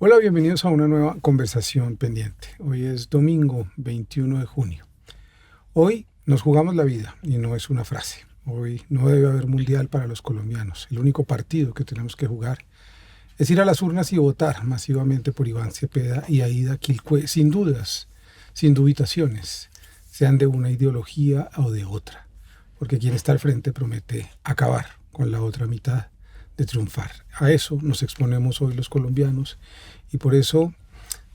Hola, bienvenidos a una nueva conversación pendiente. Hoy es domingo 21 de junio. Hoy nos jugamos la vida y no es una frase. Hoy no debe haber mundial para los colombianos. El único partido que tenemos que jugar es ir a las urnas y votar masivamente por Iván Cepeda y Aida Quilcue, sin dudas, sin dubitaciones, sean de una ideología o de otra, porque quien está al frente promete acabar con la otra mitad, de triunfar. A eso nos exponemos hoy los colombianos y por eso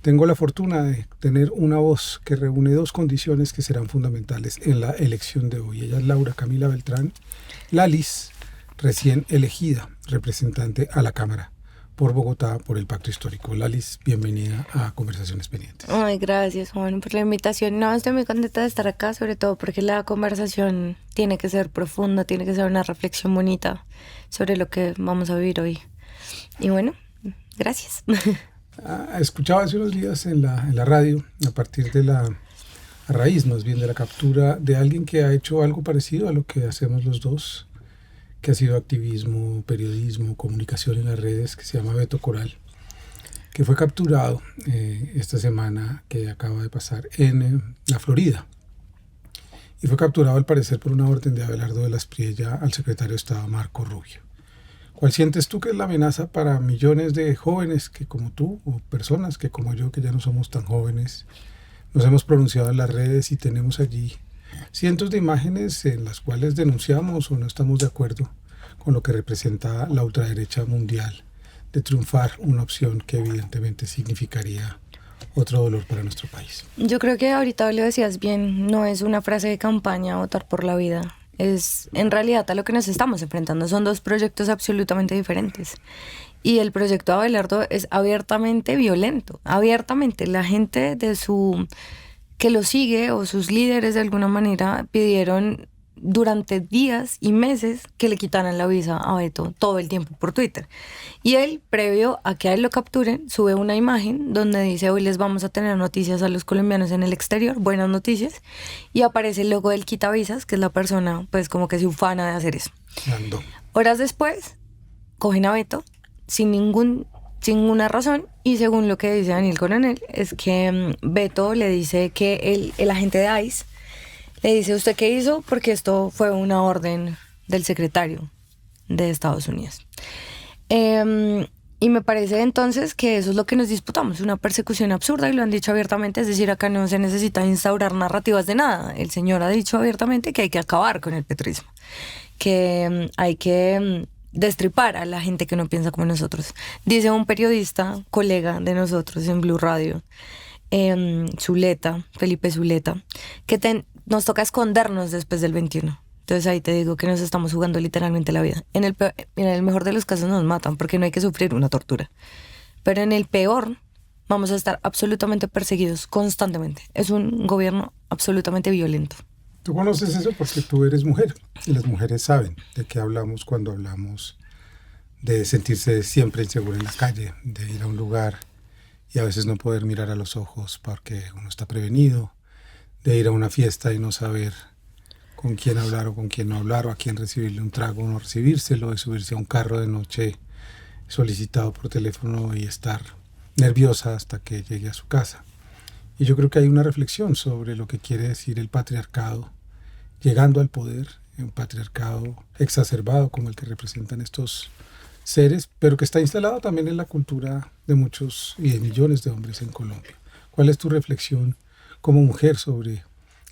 tengo la fortuna de tener una voz que reúne dos condiciones que serán fundamentales en la elección de hoy. Ella es Laura Camila Beltrán, Lalis, recién elegida representante a la Cámara por Bogotá por el Pacto Histórico. Lalis, bienvenida a Conversaciones Pendientes. Ay, gracias, Juan, por la invitación. No, estoy muy contenta de estar acá, sobre todo porque la conversación tiene que ser profunda, tiene que ser una reflexión bonita sobre lo que vamos a vivir hoy. Y bueno, gracias. Escuchaba hace unos días en la radio, a raíz más bien de la captura de alguien que ha hecho algo parecido a lo que hacemos los dos, que ha sido activismo, periodismo, comunicación en las redes, que se llama Beto Coral, que fue capturado esta semana que acaba de pasar en la Florida. Y fue capturado al parecer por una orden de Abelardo de la Espriella al secretario de Estado Marco Rubio. ¿Cuál sientes tú que es la amenaza para millones de jóvenes que como tú, o personas que como yo, que ya no somos tan jóvenes, nos hemos pronunciado en las redes y tenemos allí cientos de imágenes en las cuales denunciamos o no estamos de acuerdo con lo que representa la ultraderecha mundial de triunfar, una opción que evidentemente significaría otro dolor para nuestro país? Yo creo que ahorita lo decías bien, no es una frase de campaña votar por la vida. Es en realidad a lo que nos estamos enfrentando. Son dos proyectos absolutamente diferentes. Y el proyecto de Abelardo es abiertamente violento. Abiertamente. La gente que lo sigue o sus líderes de alguna manera pidieron durante días y meses que le quitaran la visa a Beto todo el tiempo por Twitter. Y él, previo a que a él lo capturen, sube una imagen donde dice: hoy les vamos a tener noticias a los colombianos en el exterior, buenas noticias, y aparece el logo del quitavisas, que es la persona pues como que se ufana de hacer eso. Ando. Horas después, cogen a Beto sin ninguna razón, y según lo que dice Daniel Coronel, es que Beto le dice que el agente de ICE le dice: ¿usted qué hizo? Porque esto fue una orden del secretario de Estados Unidos. Y me parece entonces que eso es lo que nos disputamos, una persecución absurda, y lo han dicho abiertamente. Es decir, acá no se necesita instaurar narrativas de nada. El señor ha dicho abiertamente que hay que acabar con el petrismo, que hay que destripar a la gente que no piensa como nosotros. Dice un periodista, colega de nosotros en Blue Radio, Felipe Zuleta, que nos toca escondernos después del 21. Entonces ahí te digo que nos estamos jugando literalmente la vida. En el mejor de los casos nos matan porque no hay que sufrir una tortura. Pero en el peor vamos a estar absolutamente perseguidos constantemente. Es un gobierno absolutamente violento. Tú conoces eso porque tú eres mujer y las mujeres saben de qué hablamos cuando hablamos de sentirse siempre insegura en la calle, de ir a un lugar y a veces no poder mirar a los ojos porque uno está prevenido, de ir a una fiesta y no saber con quién hablar o con quién no hablar, o a quién recibirle un trago o no recibírselo, de subirse a un carro de noche solicitado por teléfono y estar nerviosa hasta que llegue a su casa. Y yo creo que hay una reflexión sobre lo que quiere decir el patriarcado llegando al poder, un patriarcado exacerbado como el que representan estos seres, pero que está instalado también en la cultura de muchos y de millones de hombres en Colombia. ¿Cuál es tu reflexión como mujer sobre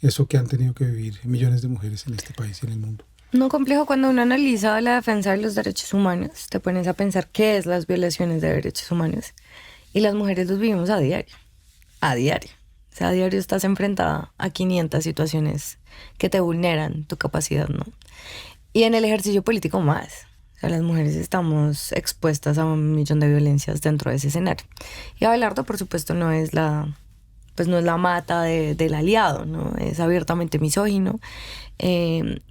eso que han tenido que vivir millones de mujeres en este país y en el mundo? No complejo, cuando uno analiza la defensa de los derechos humanos, te pones a pensar qué es las violaciones de derechos humanos, y las mujeres los vivimos a diario, a diario. O sea, a diario estás enfrentada a 500 situaciones que te vulneran tu capacidad, ¿no? Y en el ejercicio político más. O sea, las mujeres estamos expuestas a 1.000.000 de violencias dentro de ese escenario. Y Abelardo, por supuesto, no es la mata del aliado, ¿no? Es abiertamente misógino.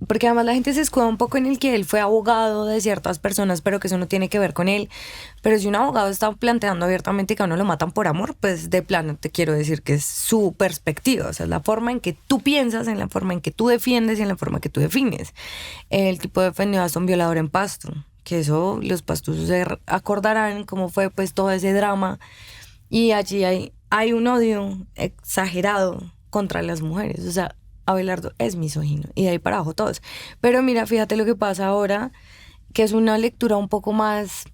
Porque además la gente se escuda un poco en el que él fue abogado de ciertas personas, pero que eso no tiene que ver con él. Pero si un abogado está planteando abiertamente que a uno lo matan por amor, pues de plano te quiero decir que es su perspectiva. O sea, es la forma en que tú piensas, en la forma en que tú defiendes y en la forma que tú defines. El tipo defendió hasta un violador en Pasto, que eso los pastusos se acordarán cómo fue pues todo ese drama. Y allí hay un odio exagerado contra las mujeres. O sea, Abelardo es misógino y de ahí para abajo todos. Pero mira, fíjate lo que pasa ahora, que es una lectura un poco más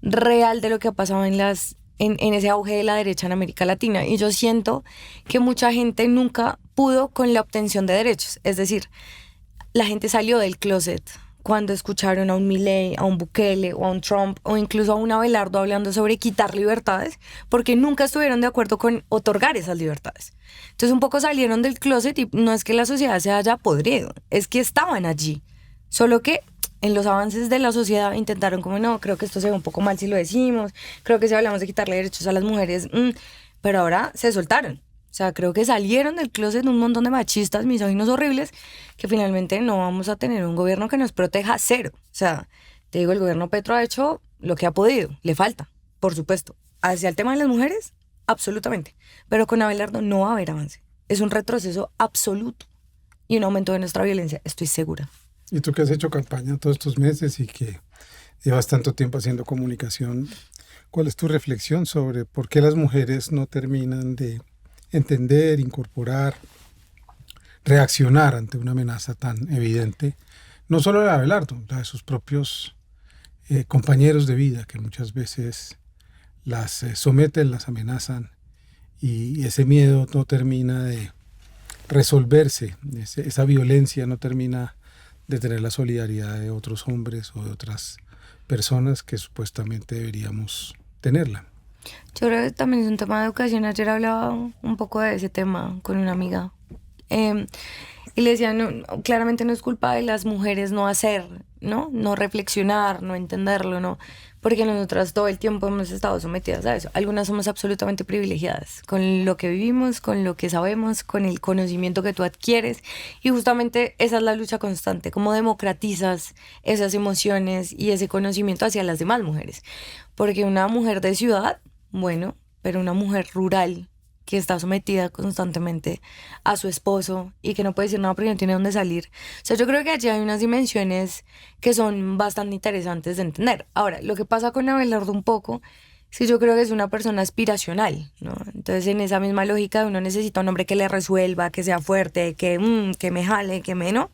real de lo que ha pasado en ese auge de la derecha en América Latina. Y yo siento que mucha gente nunca pudo con la obtención de derechos. Es decir, la gente salió del closet cuando escucharon a un Milei, a un Bukele o a un Trump o incluso a un Abelardo hablando sobre quitar libertades, porque nunca estuvieron de acuerdo con otorgar esas libertades. Entonces un poco salieron del closet y no es que la sociedad se haya podrido, es que estaban allí. Solo que en los avances de la sociedad intentaron como, no, creo que esto se ve un poco mal si lo decimos, creo que si hablamos de quitarle derechos a las mujeres, pero ahora se soltaron. O sea, creo que salieron del closet un montón de machistas, misóginos horribles, que finalmente no vamos a tener un gobierno que nos proteja, cero. O sea, te digo, el gobierno Petro ha hecho lo que ha podido, le falta, por supuesto. Hacia el tema de las mujeres, absolutamente. Pero con Abelardo no va a haber avance. Es un retroceso absoluto y un aumento de nuestra violencia, estoy segura. Y tú que has hecho campaña todos estos meses y que llevas tanto tiempo haciendo comunicación, ¿cuál es tu reflexión sobre por qué las mujeres no terminan de entender, incorporar, reaccionar ante una amenaza tan evidente, no solo de Abelardo, la de sus propios compañeros de vida, que muchas veces las someten, las amenazan, y ese miedo no termina de resolverse, esa violencia no termina de tener la solidaridad de otros hombres o de otras personas que supuestamente deberíamos tenerla? Yo creo que también es un tema de educación. Ayer hablaba un poco de ese tema con una amiga. Y le decía, no, claramente no es culpa de las mujeres no hacer, ¿no? No reflexionar, no entenderlo, ¿no? Porque nosotras todo el tiempo hemos estado sometidas a eso. Algunas somos absolutamente privilegiadas con lo que vivimos, con lo que sabemos, con el conocimiento que tú adquieres. Y justamente esa es la lucha constante, cómo democratizas esas emociones y ese conocimiento hacia las demás mujeres. Porque una mujer de ciudad, bueno, pero una mujer rural que está sometida constantemente a su esposo y que no puede decir nada porque no tiene dónde salir. O sea, yo creo que allí hay unas dimensiones que son bastante interesantes de entender. Ahora, lo que pasa con Abelardo un poco es que yo creo que es una persona aspiracional, ¿no? Entonces, en esa misma lógica, uno necesita un hombre que le resuelva, que sea fuerte, que me jale, que me, ¿no?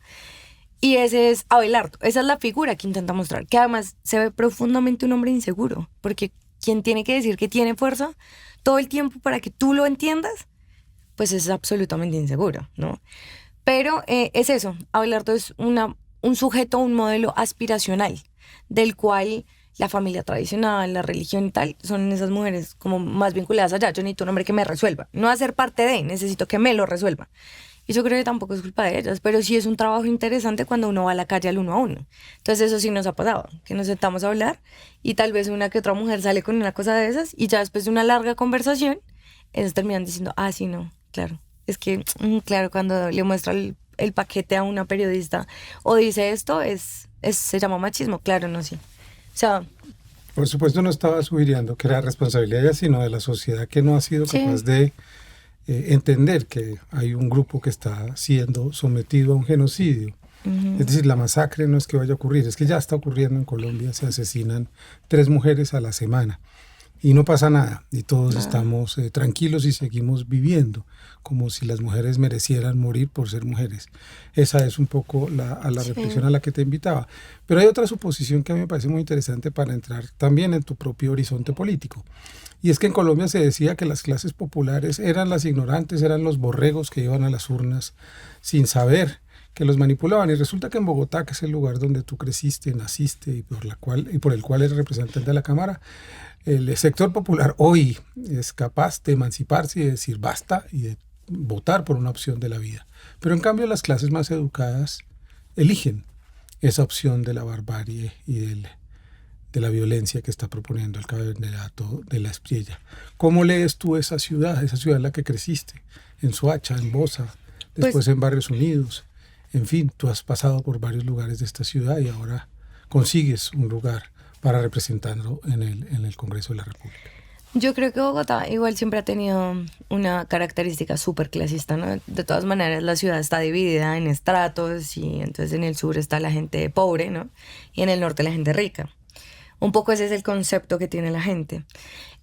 Y ese es Abelardo. Esa es la figura que intenta mostrar, que además se ve profundamente un hombre inseguro, porque quien tiene que decir que tiene fuerza todo el tiempo para que tú lo entiendas, pues es absolutamente inseguro, ¿no? Pero es eso, Abelardo es un sujeto, un modelo aspiracional, del cual la familia tradicional, la religión y tal, son esas mujeres como más vinculadas allá. Yo necesito un hombre que me resuelva, no hacer parte de, necesito que me lo resuelva. Y yo creo que tampoco es culpa de ellas, pero sí es un trabajo interesante cuando uno va a la calle al uno a uno. Entonces eso sí nos ha pasado, que nos sentamos a hablar y tal vez una que otra mujer sale con una cosa de esas y ya después de una larga conversación, ellos terminan diciendo, sí, no, claro. Es que, claro, cuando le muestra el paquete a una periodista o dice esto, se llama machismo, claro, no, sí. O sea... Por supuesto no estaba sugiriendo que era responsabilidad de ella, sino de la sociedad que no ha sido capaz de entender que hay un grupo que está siendo sometido a un genocidio. Es decir, la masacre no es que vaya a ocurrir, es que ya está ocurriendo en Colombia, se asesinan 3 mujeres a la semana y no pasa nada y todos estamos tranquilos y seguimos viviendo como si las mujeres merecieran morir por ser mujeres. Esa es un poco la reflexión a la que te invitaba. Pero hay otra suposición que a mí me parece muy interesante para entrar también en tu propio horizonte político. Y es que en Colombia se decía que las clases populares eran las ignorantes, eran los borregos que iban a las urnas sin saber, que los manipulaban. Y resulta que en Bogotá, que es el lugar donde tú creciste, naciste y por el cual eres representante de la Cámara, el sector popular hoy es capaz de emanciparse y de decir basta y de votar por una opción de la vida. Pero en cambio las clases más educadas eligen esa opción de la barbarie y de la violencia que está proponiendo el candidato de la Espriella. ¿Cómo lees tú esa ciudad en la que creciste? En Soacha, en Bosa, después en Barrios Unidos. En fin, tú has pasado por varios lugares de esta ciudad y ahora consigues un lugar para representarlo en el Congreso de la República. Yo creo que Bogotá igual siempre ha tenido una característica súper clasista, ¿no? De todas maneras, la ciudad está dividida en estratos y entonces en el sur está la gente pobre, ¿no? Y en el norte la gente rica. Un poco ese es el concepto que tiene la gente.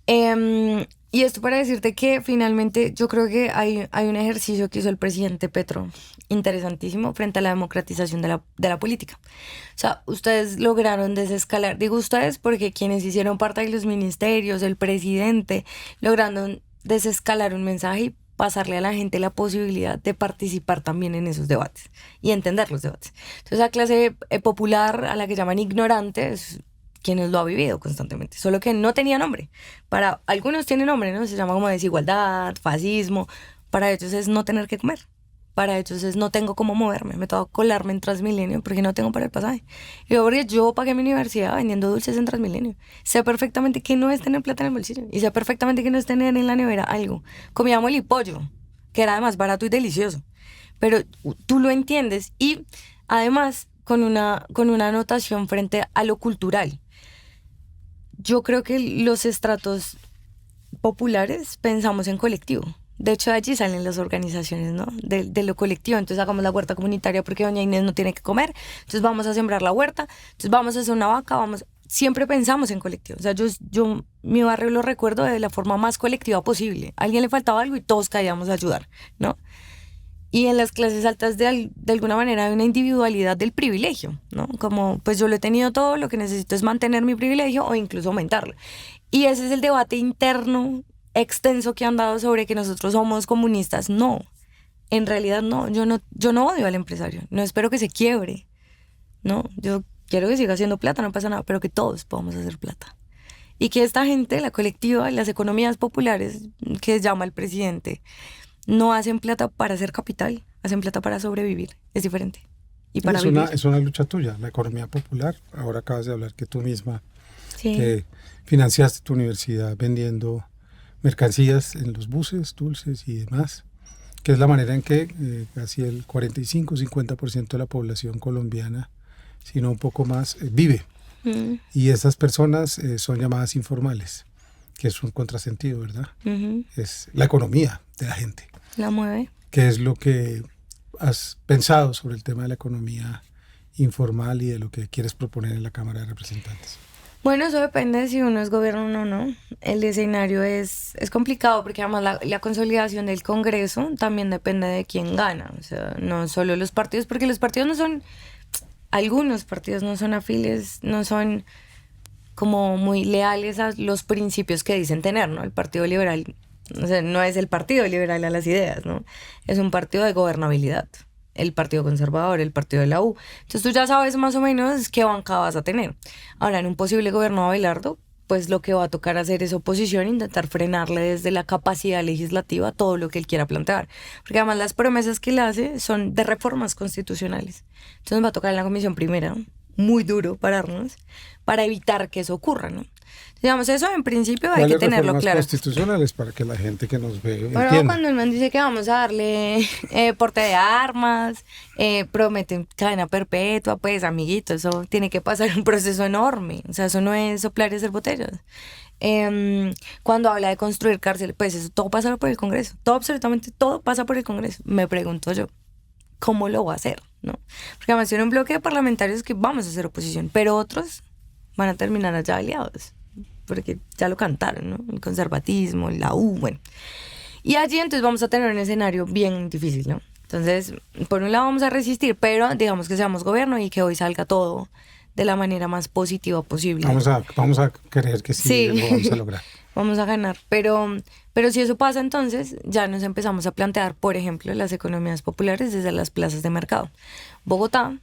Y esto para decirte que finalmente yo creo que hay un ejercicio que hizo el presidente Petro interesantísimo frente a la democratización de la política. O sea, ustedes lograron desescalar, digo ustedes porque quienes hicieron parte de los ministerios, el presidente, lograron desescalar un mensaje y pasarle a la gente la posibilidad de participar también en esos debates y entender los debates. Entonces, la clase popular a la que llaman ignorantes, quienes lo ha vivido constantemente, solo que no tenía nombre. Para algunos tiene nombre, ¿no? Se llama como desigualdad, fascismo. Para ellos es no tener que comer. Para ellos es no tengo cómo moverme, me tengo que colarme en Transmilenio porque no tengo para el pasaje. Y porque yo pagué mi universidad vendiendo dulces en Transmilenio. Sé perfectamente que no es tener plata en el bolsillo. Y sé perfectamente que no es tener en la nevera algo. Comía molipollo, que era además barato y delicioso. Pero tú lo entiendes y además con una anotación frente a lo cultural. Yo creo que los estratos populares pensamos en colectivo. De hecho, de allí salen las organizaciones, ¿no? De lo colectivo. Entonces hagamos la huerta comunitaria porque doña Inés no tiene que comer. Entonces vamos a sembrar la huerta. Entonces vamos a hacer una vaca. Siempre pensamos en colectivo. O sea, yo mi barrio lo recuerdo de la forma más colectiva posible. A alguien le faltaba algo y todos caíamos a ayudar, ¿no? Y en las clases altas de alguna manera hay una individualidad del privilegio, ¿no? Como, pues yo lo he tenido todo, lo que necesito es mantener mi privilegio o incluso aumentarlo. Y ese es el debate interno extenso que han dado sobre que nosotros somos comunistas. No, en realidad no. Yo no odio al empresario, no espero que se quiebre, ¿no? Yo quiero que siga haciendo plata, no pasa nada, pero que todos podamos hacer plata. Y que esta gente, la colectiva, las economías populares que llama el presidente, no hacen plata para hacer capital, hacen plata para sobrevivir. Es diferente. Y para vivir. Es una lucha tuya, la economía popular. Ahora acabas de hablar que tú misma Sí. que financiaste tu universidad vendiendo mercancías en los buses, dulces y demás, que es la manera en que casi el 45-50% de la población colombiana, si no un poco más, vive. Y esas personas son llamadas informales, que es un contrasentido, ¿verdad? Es la economía de la gente. La mueve. ¿Qué es lo que has pensado sobre el tema de la economía informal y de lo que quieres proponer en la Cámara de Representantes? Bueno, eso depende de si uno es gobierno o no. El escenario es complicado porque además la consolidación del Congreso también depende de quién gana. O sea, no solo los partidos, porque los partidos no son, algunos partidos no son afines, no son como muy leales a los principios que dicen tener, ¿no? El Partido Liberal, o sea, no es el Partido Liberal a las ideas, ¿no? Es un partido de gobernabilidad. El Partido Conservador, el Partido de la U. Entonces tú ya sabes más o menos qué bancada vas a tener. Ahora, en un posible gobierno de Abelardo, pues lo que va a tocar hacer es oposición, intentar frenarle desde la capacidad legislativa todo lo que él quiera plantear. Porque además las promesas que él hace son de reformas constitucionales. Entonces va a tocar en la comisión primera, muy duro pararnos, para evitar que eso ocurra, ¿no? Digamos, eso en principio hay que tenerlo claro. Constitucionales para que la gente que nos ve Pero entienda. cuando el man dice que vamos a darle porte de armas, prometen cadena perpetua, pues amiguito, eso tiene que pasar un proceso enorme. O sea, eso no es soplar y hacer botellas. Cuando habla de construir cárceles, pues eso todo pasa por el Congreso. Todo, absolutamente todo pasa por el Congreso. Me pregunto yo, ¿cómo lo va a hacer? ¿No? Porque además tiene un bloque de parlamentarios que vamos a hacer oposición, pero otros van a terminar allá aliados, porque ya lo cantaron, ¿no? El conservatismo, la U, bueno. Y allí entonces vamos a tener un escenario bien difícil, ¿no? Entonces, por un lado vamos a resistir, pero digamos que seamos gobierno y que hoy salga todo de la manera más positiva posible. Vamos a creer que sí, lo vamos a lograr. Vamos a ganar, pero si eso pasa, entonces ya nos empezamos a plantear, por ejemplo, las economías populares desde las plazas de mercado. Bogotá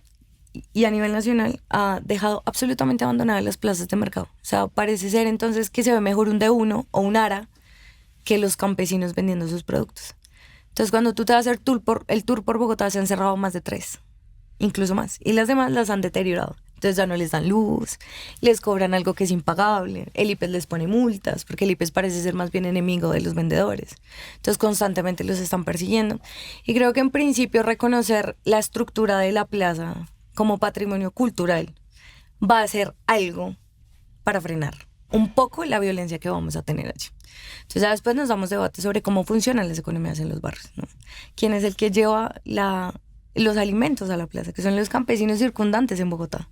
y a nivel nacional ha dejado absolutamente abandonadas las plazas de mercado. O sea, parece ser entonces que se ve mejor un D1 o un ARA que los campesinos vendiendo sus productos. Entonces, cuando tú te vas a hacer el tour por Bogotá, se han cerrado más de 3, incluso más. Y las demás las han deteriorado. Entonces ya no les dan luz, les cobran algo que es impagable, el IPES les pone multas, porque el IPES parece ser más bien enemigo de los vendedores. Entonces constantemente los están persiguiendo. Y creo que en principio reconocer la estructura de la plaza como patrimonio cultural va a ser algo para frenar un poco la violencia que vamos a tener allí. Entonces ya después nos damos debate sobre cómo funcionan las economías en los barrios, ¿no? ¿Quién es el que lleva los alimentos a la plaza? Que son los campesinos circundantes en Bogotá.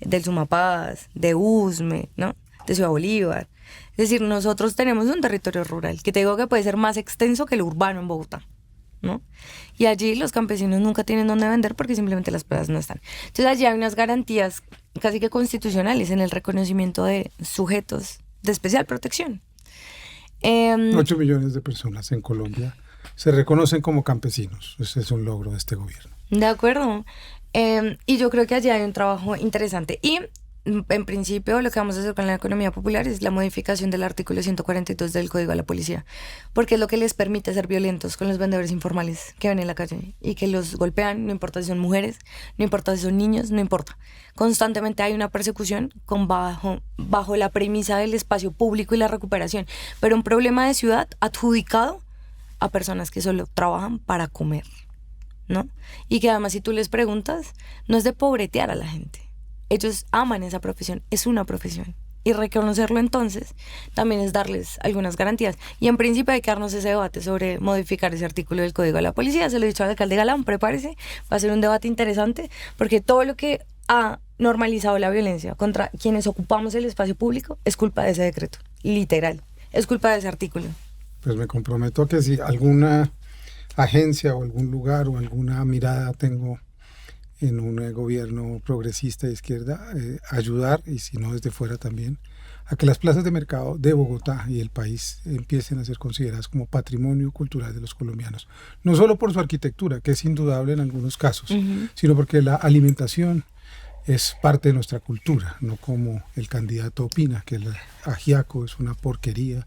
del Sumapaz, de Usme, ¿no? De Ciudad Bolívar. Es decir, nosotros tenemos un territorio rural que te digo que puede ser más extenso que el urbano en Bogotá, ¿no? Y allí los campesinos nunca tienen dónde vender porque simplemente las plazas no están. Entonces allí hay unas garantías casi que constitucionales en el reconocimiento de sujetos de especial protección. 8 millones de personas en Colombia se reconocen como campesinos. Ese es un logro de este gobierno. De acuerdo. Y yo creo que allí hay un trabajo interesante. Y en principio lo que vamos a hacer con la economía popular es la modificación del artículo 142 del Código de la Policía, porque es lo que les permite ser violentos con los vendedores informales que ven en la calle y que los golpean, no importa si son mujeres, no importa si son niños, no importa. Constantemente hay una persecución bajo la premisa del espacio público y la recuperación, pero un problema de ciudad adjudicado a personas que solo trabajan para comer, ¿no? Y que además si tú les preguntas, no es de pobretear a la gente. Ellos aman esa profesión, es una profesión. Y reconocerlo entonces también es darles algunas garantías. Y en principio hay que darnos ese debate sobre modificar ese artículo del Código de la Policía. Se lo he dicho al alcalde Galán, prepárese, va a ser un debate interesante, porque todo lo que ha normalizado la violencia contra quienes ocupamos el espacio público es culpa de ese decreto, literal, es culpa de ese artículo. Pues me comprometo a que si alguna agencia o algún lugar o alguna mirada tengo en un gobierno progresista de izquierda, ayudar, y si no desde fuera también, a que las plazas de mercado de Bogotá y el país empiecen a ser consideradas como patrimonio cultural de los colombianos. No solo por su arquitectura, que es indudable en algunos casos, sino porque la alimentación es parte de nuestra cultura, no como el candidato opina, que el ajiaco es una porquería,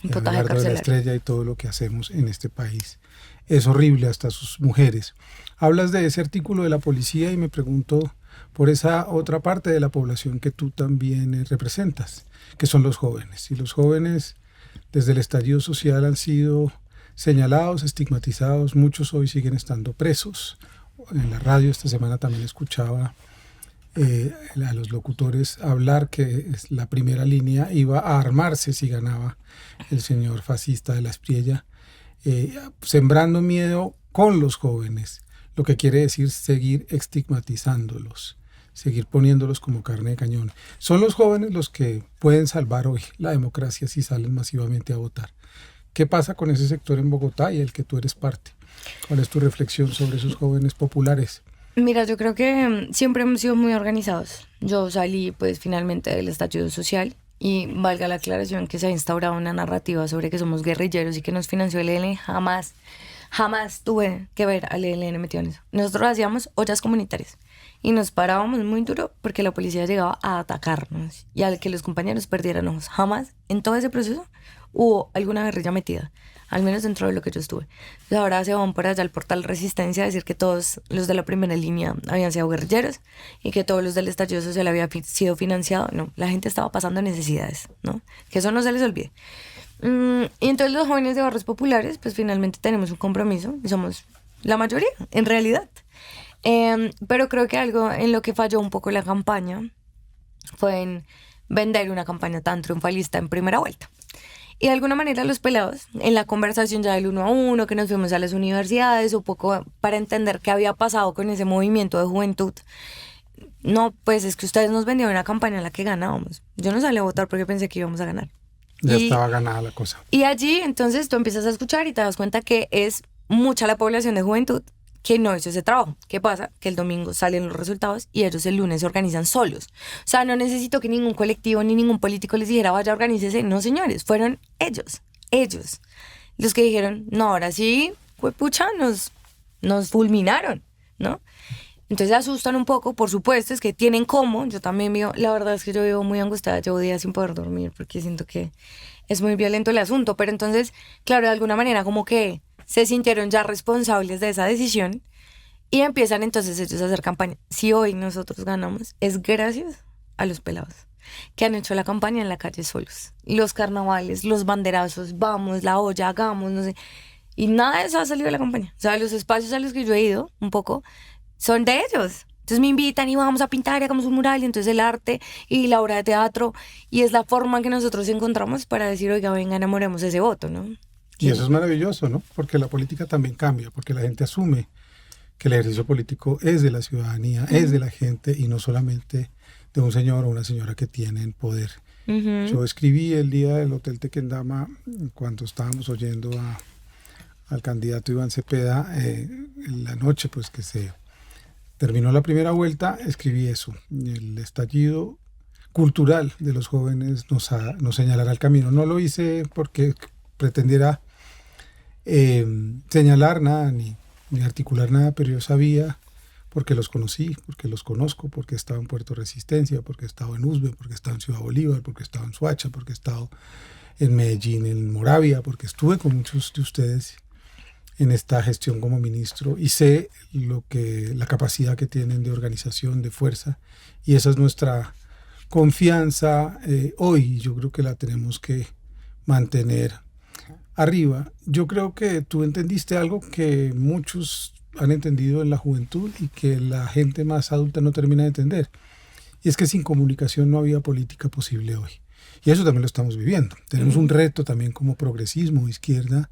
el Abelardo de la Estrella y todo lo que hacemos en este país. Es horrible, hasta sus mujeres. Hablas de ese artículo de la policía y me pregunto por esa otra parte de la población que tú también representas, que son los jóvenes. Y los jóvenes desde el estallido social han sido señalados, estigmatizados, muchos hoy siguen estando presos. En la radio esta semana también escuchaba a los locutores hablar que la primera línea iba a armarse si ganaba el señor fascista de la Espriella, sembrando miedo con los jóvenes, lo que quiere decir seguir estigmatizándolos, seguir poniéndolos como carne de cañón. Son los jóvenes los que pueden salvar hoy la democracia si salen masivamente a votar. ¿Qué pasa con ese sector en Bogotá y el que tú eres parte? ¿Cuál es tu reflexión sobre esos jóvenes populares? Mira, yo creo que siempre hemos sido muy organizados. Yo salí pues finalmente del estallido social y valga la aclaración que se ha instaurado una narrativa sobre que somos guerrilleros y que nos financió el ELN. Jamás tuve que ver al ELN metido en eso. Nosotros hacíamos ollas comunitarias y nos parábamos muy duro porque la policía llegaba a atacarnos y al que los compañeros perdieran ojos. Jamás en todo ese proceso hubo alguna guerrilla metida, al menos dentro de lo que yo estuve. Entonces ahora se van por allá al portal Resistencia a decir que todos los de la primera línea habían sido guerrilleros y que todos los del estallido social habían sido financiados. No, la gente estaba pasando necesidades, ¿no? Que eso no se les olvide. Y entonces los jóvenes de barrios populares, pues finalmente tenemos un compromiso y somos la mayoría, en realidad. Pero creo que algo en lo que falló un poco la campaña fue en vender una campaña tan triunfalista en primera vuelta. Y de alguna manera los pelados, en la conversación ya del 1 a 1, que nos fuimos a las universidades, un poco para entender qué había pasado con ese movimiento de juventud. No, pues es que ustedes nos vendieron una campaña en la que ganábamos. Yo no salí a votar porque pensé que íbamos a ganar. Ya estaba ganada la cosa. Y allí entonces tú empiezas a escuchar y te das cuenta que es mucha la población de juventud que no hizo ese trabajo. ¿Qué pasa? Que el domingo salen los resultados y ellos el lunes se organizan solos. O sea, no necesito que ningún colectivo ni ningún político les dijera, vaya, organícese. No, señores, fueron ellos, los que dijeron, no, ahora sí, pues pucha, nos fulminaron, ¿no? Entonces se asustan un poco, por supuesto, es que tienen cómo. Yo también vivo, la verdad es que yo vivo muy angustiada, llevo días sin poder dormir porque siento que es muy violento el asunto. Pero entonces, claro, de alguna manera como que se sintieron ya responsables de esa decisión y empiezan entonces ellos a hacer campaña. Si hoy nosotros ganamos, es gracias a los pelados que han hecho la campaña en la calle solos. Los carnavales, los banderazos, vamos, la olla, hagamos, no sé. Y nada de eso ha salido de la campaña. O sea, los espacios a los que yo he ido, un poco, son de ellos. Entonces me invitan y vamos a pintar y hagamos un mural y entonces el arte y la obra de teatro y es la forma que nosotros encontramos para decir, oiga, venga, enamoremos ese voto, ¿no? Y eso es maravilloso, ¿no? Porque la política también cambia, porque la gente asume que el ejercicio político es de la ciudadanía, es de la gente y no solamente de un señor o una señora que tienen poder. Ujú. Yo escribí el día del Hotel Tequendama, cuando estábamos oyendo al candidato Iván Cepeda, en la noche pues que se terminó la primera vuelta, escribí eso. El estallido cultural de los jóvenes nos señalará el camino. No lo hice porque pretendiera señalar nada ni articular nada, pero yo sabía, porque los conocí, porque los conozco, porque he estado en Puerto Resistencia, porque he estado en Usbe, porque he estado en Ciudad Bolívar, porque he estado en Soacha, porque he estado en Medellín, en Moravia, porque estuve con muchos de ustedes en esta gestión como ministro y sé la capacidad que tienen de organización, de fuerza, y esa es nuestra confianza hoy. Yo creo que la tenemos que mantener arriba. Yo creo que tú entendiste algo que muchos han entendido en la juventud y que la gente más adulta no termina de entender. Y es que sin comunicación no había política posible hoy. Y eso también lo estamos viviendo. Tenemos un reto también como progresismo, izquierda,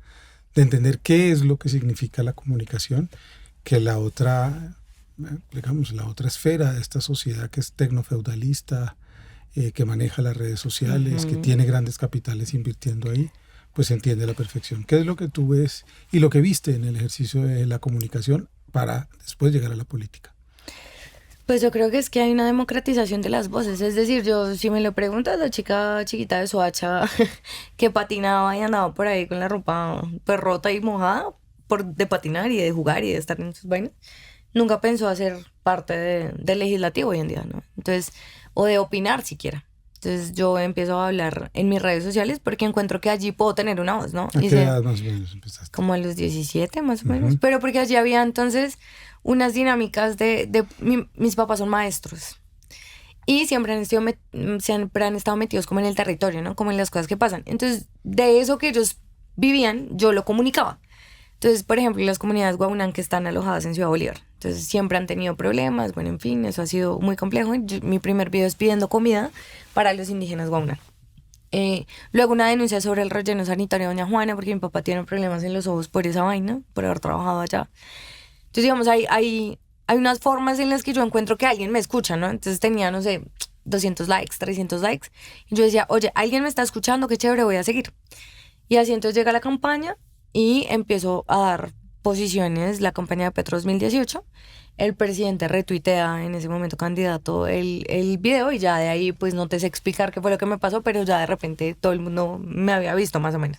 de entender qué es lo que significa la comunicación, que la otra, digamos, la otra esfera de esta sociedad que es tecnofeudalista, que maneja las redes sociales, que tiene grandes capitales invirtiendo ahí, pues se entiende a la perfección. ¿Qué es lo que tú ves y lo que viste en el ejercicio de la comunicación para después llegar a la política? Pues yo creo que es que hay una democratización de las voces. Es decir, yo, si me lo preguntas, la chica chiquita de Soacha que patinaba y andaba por ahí con la ropa pues rota y mojada de patinar y de jugar y de estar en sus vainas, nunca pensó hacer parte del legislativo hoy en día, ¿no? Entonces, o de opinar siquiera. Entonces yo empiezo a hablar en mis redes sociales porque encuentro que allí puedo tener una voz, ¿no? ¿A qué edad más o menos empezaste? Como a los 17 más o menos. Pero porque allí había entonces unas dinámicas mis papás son maestros. Y siempre siempre han estado metidos como en el territorio, ¿no? Como en las cosas que pasan. Entonces, de eso que ellos vivían, yo lo comunicaba. Entonces, por ejemplo, las comunidades guaunán que están alojadas en Ciudad Bolívar. Entonces, siempre han tenido problemas. Bueno, en fin, eso ha sido muy complejo. Mi primer video es pidiendo comida para los indígenas guaunán. Luego una denuncia sobre el relleno sanitario de Doña Juana, porque mi papá tiene problemas en los ojos por esa vaina, por haber trabajado allá. Entonces, digamos, hay unas formas en las que yo encuentro que alguien me escucha, ¿no? Entonces tenía, no sé, 200 likes, 300 likes. Y yo decía, oye, alguien me está escuchando, qué chévere, voy a seguir. Y así entonces llega la campaña y empiezo a dar posiciones, la campaña de Petro 2018. El presidente retuitea en ese momento candidato el video y ya de ahí pues no te sé explicar qué fue lo que me pasó, pero ya de repente todo el mundo me había visto más o menos.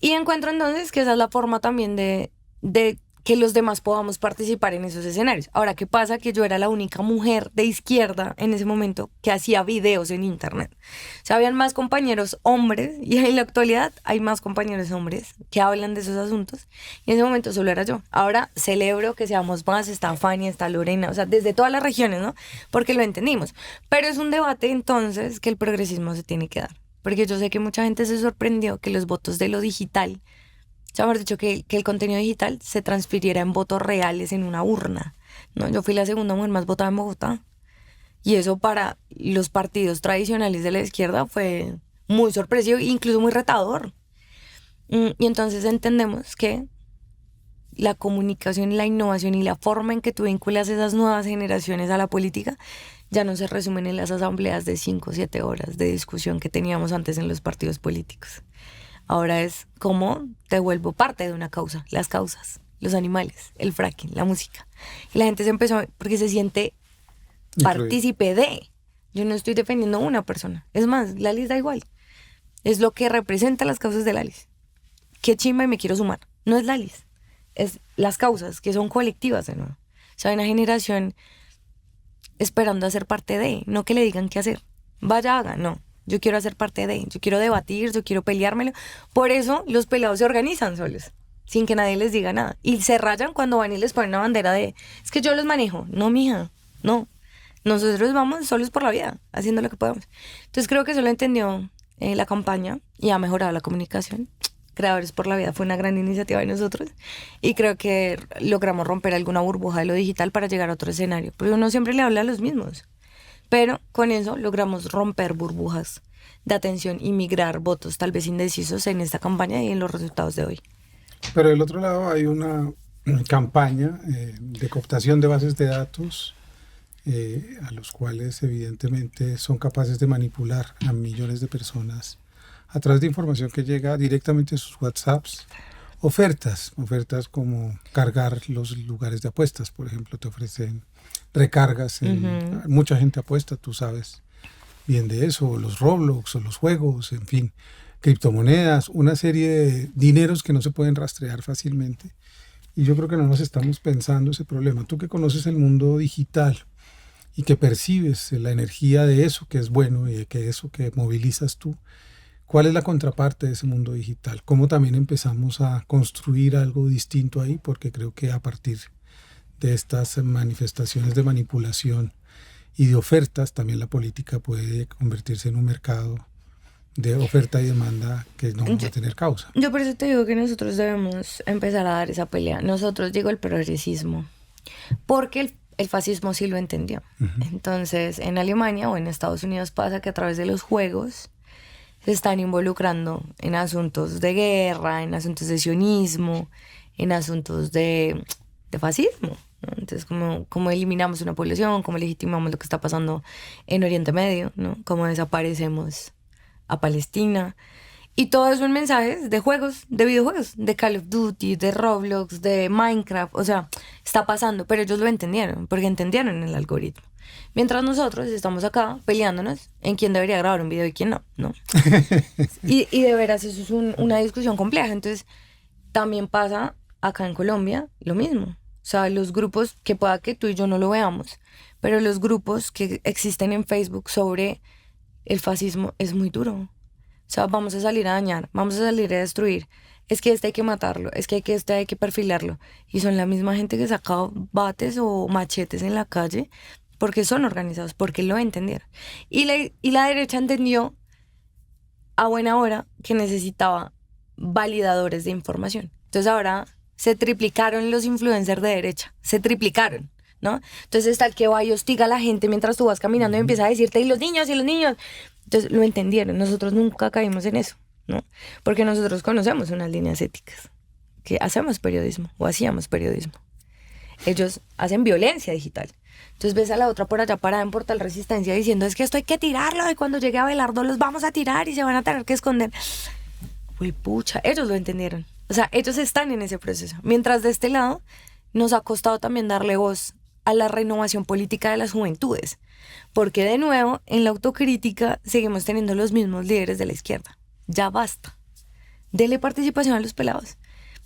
Y encuentro entonces que esa es la forma también de que los demás podamos participar en esos escenarios. Ahora, ¿qué pasa? Que yo era la única mujer de izquierda en ese momento que hacía videos en internet. O sea, habían más compañeros hombres y en la actualidad hay más compañeros hombres que hablan de esos asuntos. Y en ese momento solo era yo. Ahora celebro que seamos más, está Fania, está Lorena, o sea, desde todas las regiones, ¿no? Porque lo entendimos. Pero es un debate entonces que el progresismo se tiene que dar. Porque yo sé que mucha gente se sorprendió que los votos de lo digital, o sea, mejor dicho, que el contenido digital se transfiriera en votos reales en una urna, ¿no? Yo fui la segunda mujer más votada en Bogotá. Y eso para los partidos tradicionales de la izquierda fue muy sorpresivo e incluso muy retador. Y entonces entendemos que la comunicación, la innovación y la forma en que tú vinculas esas nuevas generaciones a la política ya no se resumen en las asambleas de 5 o 7 horas de discusión que teníamos antes en los partidos políticos. Ahora es cómo te vuelvo parte de una causa, las causas, los animales, el fracking, la música. Y la gente se empezó, porque se siente partícipe de. Yo no estoy defendiendo a una persona. Es más, Lalis da igual. Es lo que representa las causas de Lalis. Qué chimba y me quiero sumar. No es Lalis, es las causas que son colectivas de nuevo. O sea, hay una generación esperando a ser parte de, no que le digan qué hacer. Vaya, haga, no. Yo quiero hacer parte de, yo quiero debatir, yo quiero peleármelo. Por eso los pelados se organizan solos, sin que nadie les diga nada. Y se rayan cuando van y les ponen una bandera de, es que yo los manejo. No, mija, no. Nosotros vamos solos por la vida, haciendo lo que podemos. Entonces creo que eso lo entendió la campaña y ha mejorado la comunicación. Creadores por la Vida fue una gran iniciativa de nosotros y creo que logramos romper alguna burbuja de lo digital para llegar a otro escenario. Porque uno siempre le habla a los mismos. Pero con eso logramos romper burbujas de atención y migrar votos tal vez indecisos en esta campaña y en los resultados de hoy. Pero del otro lado hay una campaña de cooptación de bases de datos a los cuales evidentemente son capaces de manipular a millones de personas a través de información que llega directamente a sus WhatsApps. Ofertas como cargar los lugares de apuestas, por ejemplo, te ofrecen recargas. Mucha gente apuesta, tú sabes bien de eso, o los Roblox, o los juegos, en fin, criptomonedas, una serie de dineros que no se pueden rastrear fácilmente. Y yo creo que no nos estamos pensando ese problema. Tú que conoces el mundo digital y que percibes la energía de eso que es bueno y de que eso que movilizas tú, ¿cuál es la contraparte de ese mundo digital? ¿Cómo también empezamos a construir algo distinto ahí? Porque creo que a partir de estas manifestaciones de manipulación y de ofertas, también la política puede convertirse en un mercado de oferta y demanda que no va a tener causa. Yo por eso te digo que nosotros debemos empezar a dar esa pelea. Nosotros, digo, el progresismo. Porque el fascismo sí lo entendió. Entonces, en Alemania o en Estados Unidos pasa que a través de los juegos se están involucrando en asuntos de guerra, en asuntos de sionismo, en asuntos de fascismo, ¿no? Entonces, como eliminamos una población, cómo legitimamos lo que está pasando en Oriente Medio, ¿no? Cómo desaparecemos a Palestina. Y todo son mensajes de juegos, de videojuegos, de Call of Duty, de Roblox, de Minecraft. O sea, está pasando, pero ellos lo entendieron, porque entendieron el algoritmo. Mientras nosotros estamos acá peleándonos en quién debería grabar un video y quién no, ¿no? y de veras eso es una discusión compleja. Entonces, también pasa acá en Colombia lo mismo. O sea, los grupos, que pueda que tú y yo no lo veamos, pero los grupos que existen en Facebook sobre el fascismo es muy duro. O sea, vamos a salir a dañar, vamos a salir a destruir. Es que hay que matarlo, es que hay que perfilarlo. Y son la misma gente que saca bates o machetes en la calle porque son organizados, porque lo entendieron. Y la derecha entendió a buena hora que necesitaba validadores de información. Entonces ahora se triplicaron los influencers de derecha, se triplicaron, ¿no? Entonces está el que va y hostiga a la gente mientras tú vas caminando y empieza a decirte, y los niños. Entonces lo entendieron, nosotros nunca caímos en eso, ¿no? Porque nosotros conocemos unas líneas éticas, que hacemos periodismo o hacíamos periodismo. Ellos hacen violencia digital. Entonces ves a la otra por allá parada en Portal Resistencia diciendo, es que esto hay que tirarlo y cuando llegue a Abelardo los vamos a tirar y se van a tener que esconder. Uy, pucha, ellos lo entendieron. O sea, ellos están en ese proceso. Mientras de este lado nos ha costado también darle voz a la renovación política de las juventudes. Porque de nuevo, en la autocrítica seguimos teniendo los mismos líderes de la izquierda. Ya basta. Dele participación a los pelados.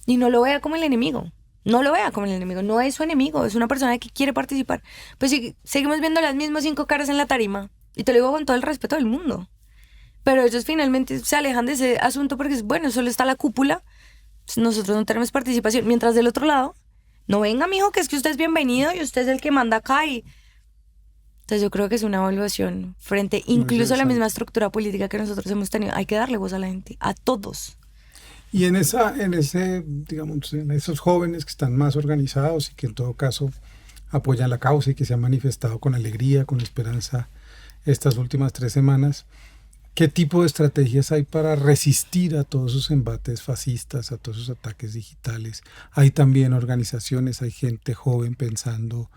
Y no lo vea como el enemigo. No lo vea como el enemigo. No es su enemigo. Es una persona que quiere participar. Pues sí, seguimos viendo las mismas 5 caras en la tarima. Y te lo digo con todo el respeto del mundo. Pero ellos finalmente se alejan de ese asunto porque, bueno, solo está la cúpula. Nosotros no tenemos participación. Mientras del otro lado, no venga, mijo, que es que usted es bienvenido y usted es el que manda acá. Entonces yo creo que es una evaluación frente incluso a la misma estructura política que nosotros hemos tenido. Hay que darle voz a la gente, a todos. Y en esos jóvenes que están más organizados y que en todo caso apoyan la causa y que se han manifestado con alegría, con esperanza estas últimas 3 semanas, ¿qué tipo de estrategias hay para resistir a todos esos embates fascistas, a todos esos ataques digitales? Hay también organizaciones, hay gente joven pensando,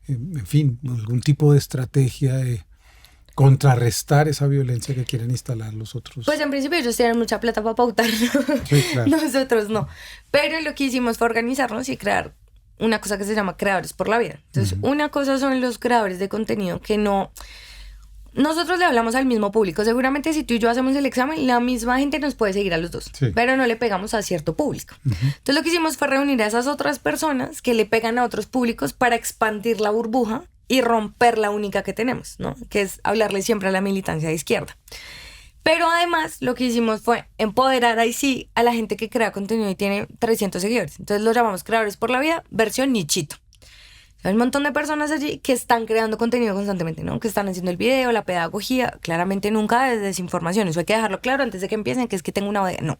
en fin, algún tipo de estrategia de contrarrestar esa violencia que quieren instalar los otros. Pues en principio ellos tienen mucha plata para pautar, ¿no? Sí, claro. Nosotros no. Pero lo que hicimos fue organizarnos y crear una cosa que se llama Creadores por la Vida. Entonces, una cosa son los creadores de contenido que no... Nosotros le hablamos al mismo público. Seguramente si tú y yo hacemos el examen, la misma gente nos puede seguir a los dos. Sí. Pero no le pegamos a cierto público. Entonces lo que hicimos fue reunir a esas otras personas que le pegan a otros públicos para expandir la burbuja y romper la única que tenemos, ¿no? Que es hablarle siempre a la militancia de izquierda. Pero además lo que hicimos fue empoderar ahí sí a la gente que crea contenido y tiene 300 seguidores. Entonces lo llamamos Creadores por la Vida, versión nichito. Hay un montón de personas allí que están creando contenido constantemente, ¿no? Que están haciendo el video, la pedagogía, claramente nunca de desinformación. Eso hay que dejarlo claro antes de que empiecen, que es que tengo una bodega. No,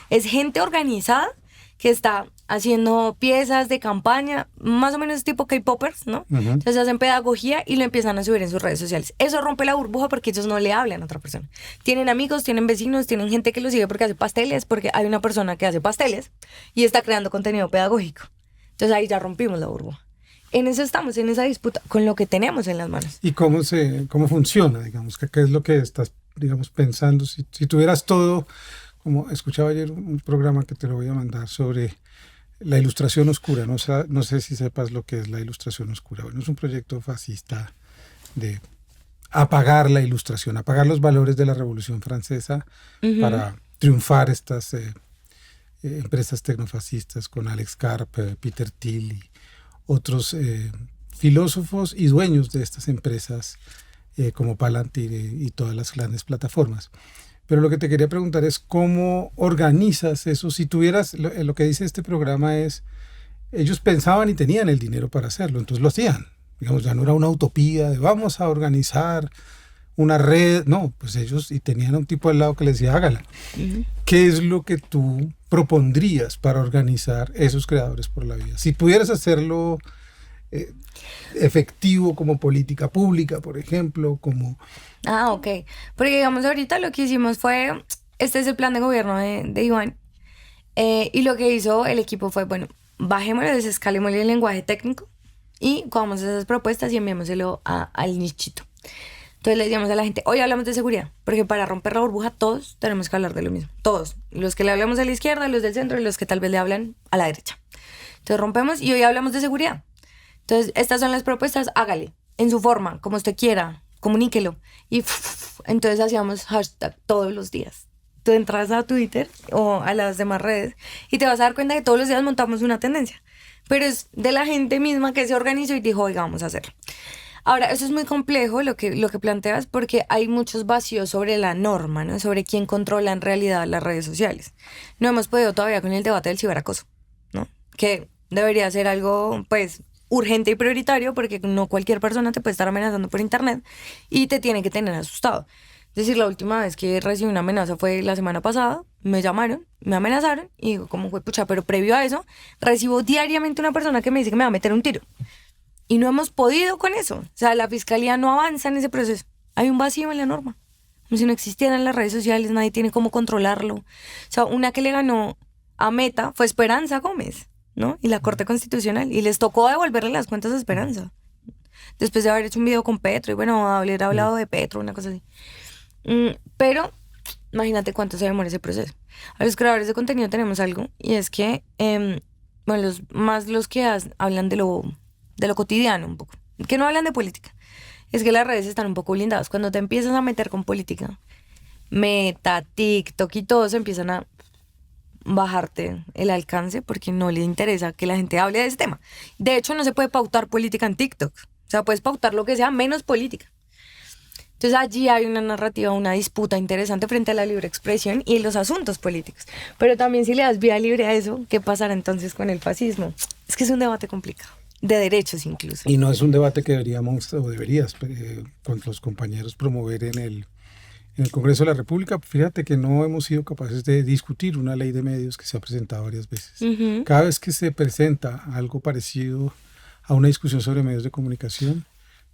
es gente organizada que está haciendo piezas de campaña, más o menos tipo K-popers, ¿no? Entonces hacen pedagogía y lo empiezan a subir en sus redes sociales. Eso rompe la burbuja porque ellos no le hablan a otra persona. Tienen amigos, tienen vecinos, tienen gente que los sigue porque hace pasteles, porque hay una persona que hace pasteles y está creando contenido pedagógico. Entonces ahí ya rompimos la burbuja. en eso estamos, en esa disputa, con lo que tenemos en las manos. ¿Y cómo funciona, digamos? ¿Qué es lo que estás, digamos, pensando? Si tuvieras todo, como escuchaba ayer un programa que te lo voy a mandar sobre la ilustración oscura, no sé si sepas lo que es la ilustración oscura. Bueno, es un proyecto fascista de apagar la ilustración, apagar los valores de la Revolución Francesa para triunfar estas empresas tecnofascistas con Alex Karp, Peter Thiel y otros filósofos y dueños de estas empresas como Palantir y todas las grandes plataformas. Pero lo que te quería preguntar es cómo organizas eso. Si tuvieras, lo que dice este programa es, ellos pensaban y tenían el dinero para hacerlo, entonces lo hacían. Digamos, ya no era una utopía de vamos a organizar una red. No, pues ellos, y tenían a un tipo al lado que les decía, hágala. ¿Qué es lo que tú propondrías para organizar esos creadores por la vida? Si pudieras hacerlo efectivo como política pública, por ejemplo, como... Ah, ok. Porque digamos ahorita lo que hicimos fue, este es el plan de gobierno de Iván, y lo que hizo el equipo fue, bueno, bajémosle, desescalémosle el lenguaje técnico y cojamos esas propuestas y enviémoselo al nichito. Entonces le decíamos a la gente, hoy hablamos de seguridad, porque para romper la burbuja todos tenemos que hablar de lo mismo, todos, los que le hablamos a la izquierda, los del centro y los que tal vez le hablan a la derecha. Entonces rompemos y hoy hablamos de seguridad. Entonces estas son las propuestas, hágale, en su forma, como usted quiera, comuníquelo. Y entonces hacíamos hashtag todos los días. Tú entras a Twitter o a las demás redes y te vas a dar cuenta que todos los días montamos una tendencia, pero es de la gente misma que se organizó y dijo, oiga, vamos a hacerlo. Ahora, eso es muy complejo lo que planteas porque hay muchos vacíos sobre la norma, ¿no? Sobre quién controla en realidad las redes sociales. No hemos podido todavía con el debate del ciberacoso, ¿no? Que debería ser algo, pues, urgente y prioritario porque no cualquier persona te puede estar amenazando por internet y te tiene que tener asustado. Es decir, la última vez que recibí una amenaza fue la semana pasada, me llamaron, me amenazaron y digo, ¿cómo fue? Pucha, pero previo a eso, recibo diariamente una persona que me dice que me va a meter un tiro. Y no hemos podido con eso. O sea, la fiscalía no avanza en ese proceso. Hay un vacío en la norma. Como si no existieran las redes sociales, nadie tiene cómo controlarlo. O sea, una que le ganó a Meta fue Esperanza Gómez, ¿no? Y la Corte Constitucional. Y les tocó devolverle las cuentas a Esperanza. Después de haber hecho un video con Petro y bueno, haber hablado de Petro, una cosa así. Pero imagínate cuánto se demora ese proceso. A los creadores de contenido tenemos algo y es que, bueno, los que hablan de lo cotidiano un poco, que no hablan de política, es que las redes están un poco blindadas. Cuando te empiezas a meter con política, Meta, TikTok y todos empiezan a bajarte el alcance porque no les interesa que la gente hable de ese tema. De hecho, no se puede pautar política en TikTok. O sea, puedes pautar lo que sea menos política. Entonces allí hay una narrativa, una disputa interesante frente a la libre expresión y los asuntos políticos. Pero también si le das vía libre a eso, ¿qué pasará entonces con el fascismo? Es que es un debate complicado, de derechos incluso. Y no es un debate que deberíamos o deberías con los compañeros promover en el Congreso de la República. Fíjate que no hemos sido capaces de discutir una ley de medios que se ha presentado varias veces. Cada vez que se presenta algo parecido a una discusión sobre medios de comunicación,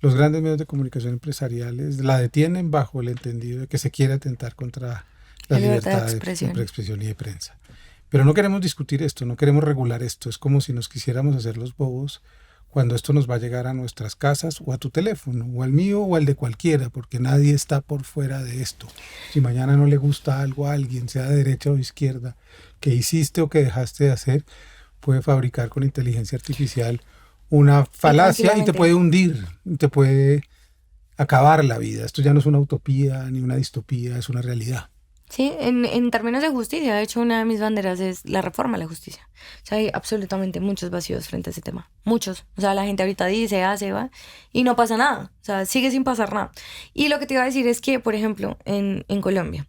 los grandes medios de comunicación empresariales la detienen bajo el entendido de que se quiere atentar contra la libertad de expresión y de prensa. Pero no queremos discutir esto, no queremos regular esto. Es como si nos quisiéramos hacer los bobos cuando esto nos va a llegar a nuestras casas o a tu teléfono, o al mío o al de cualquiera, porque nadie está por fuera de esto. Si mañana no le gusta algo a alguien, sea de derecha o izquierda, que hiciste o que dejaste de hacer, puede fabricar con inteligencia artificial una falacia y te puede hundir, te puede acabar la vida. Esto ya no es una utopía ni una distopía, es una realidad. Sí, en términos de justicia, de hecho una de mis banderas es la reforma a la justicia. O sea, hay absolutamente muchos vacíos frente a ese tema, muchos. O sea, la gente ahorita dice, hace, va, y no pasa nada. O sea, sigue sin pasar nada. Y lo que te iba a decir es que, por ejemplo, en Colombia,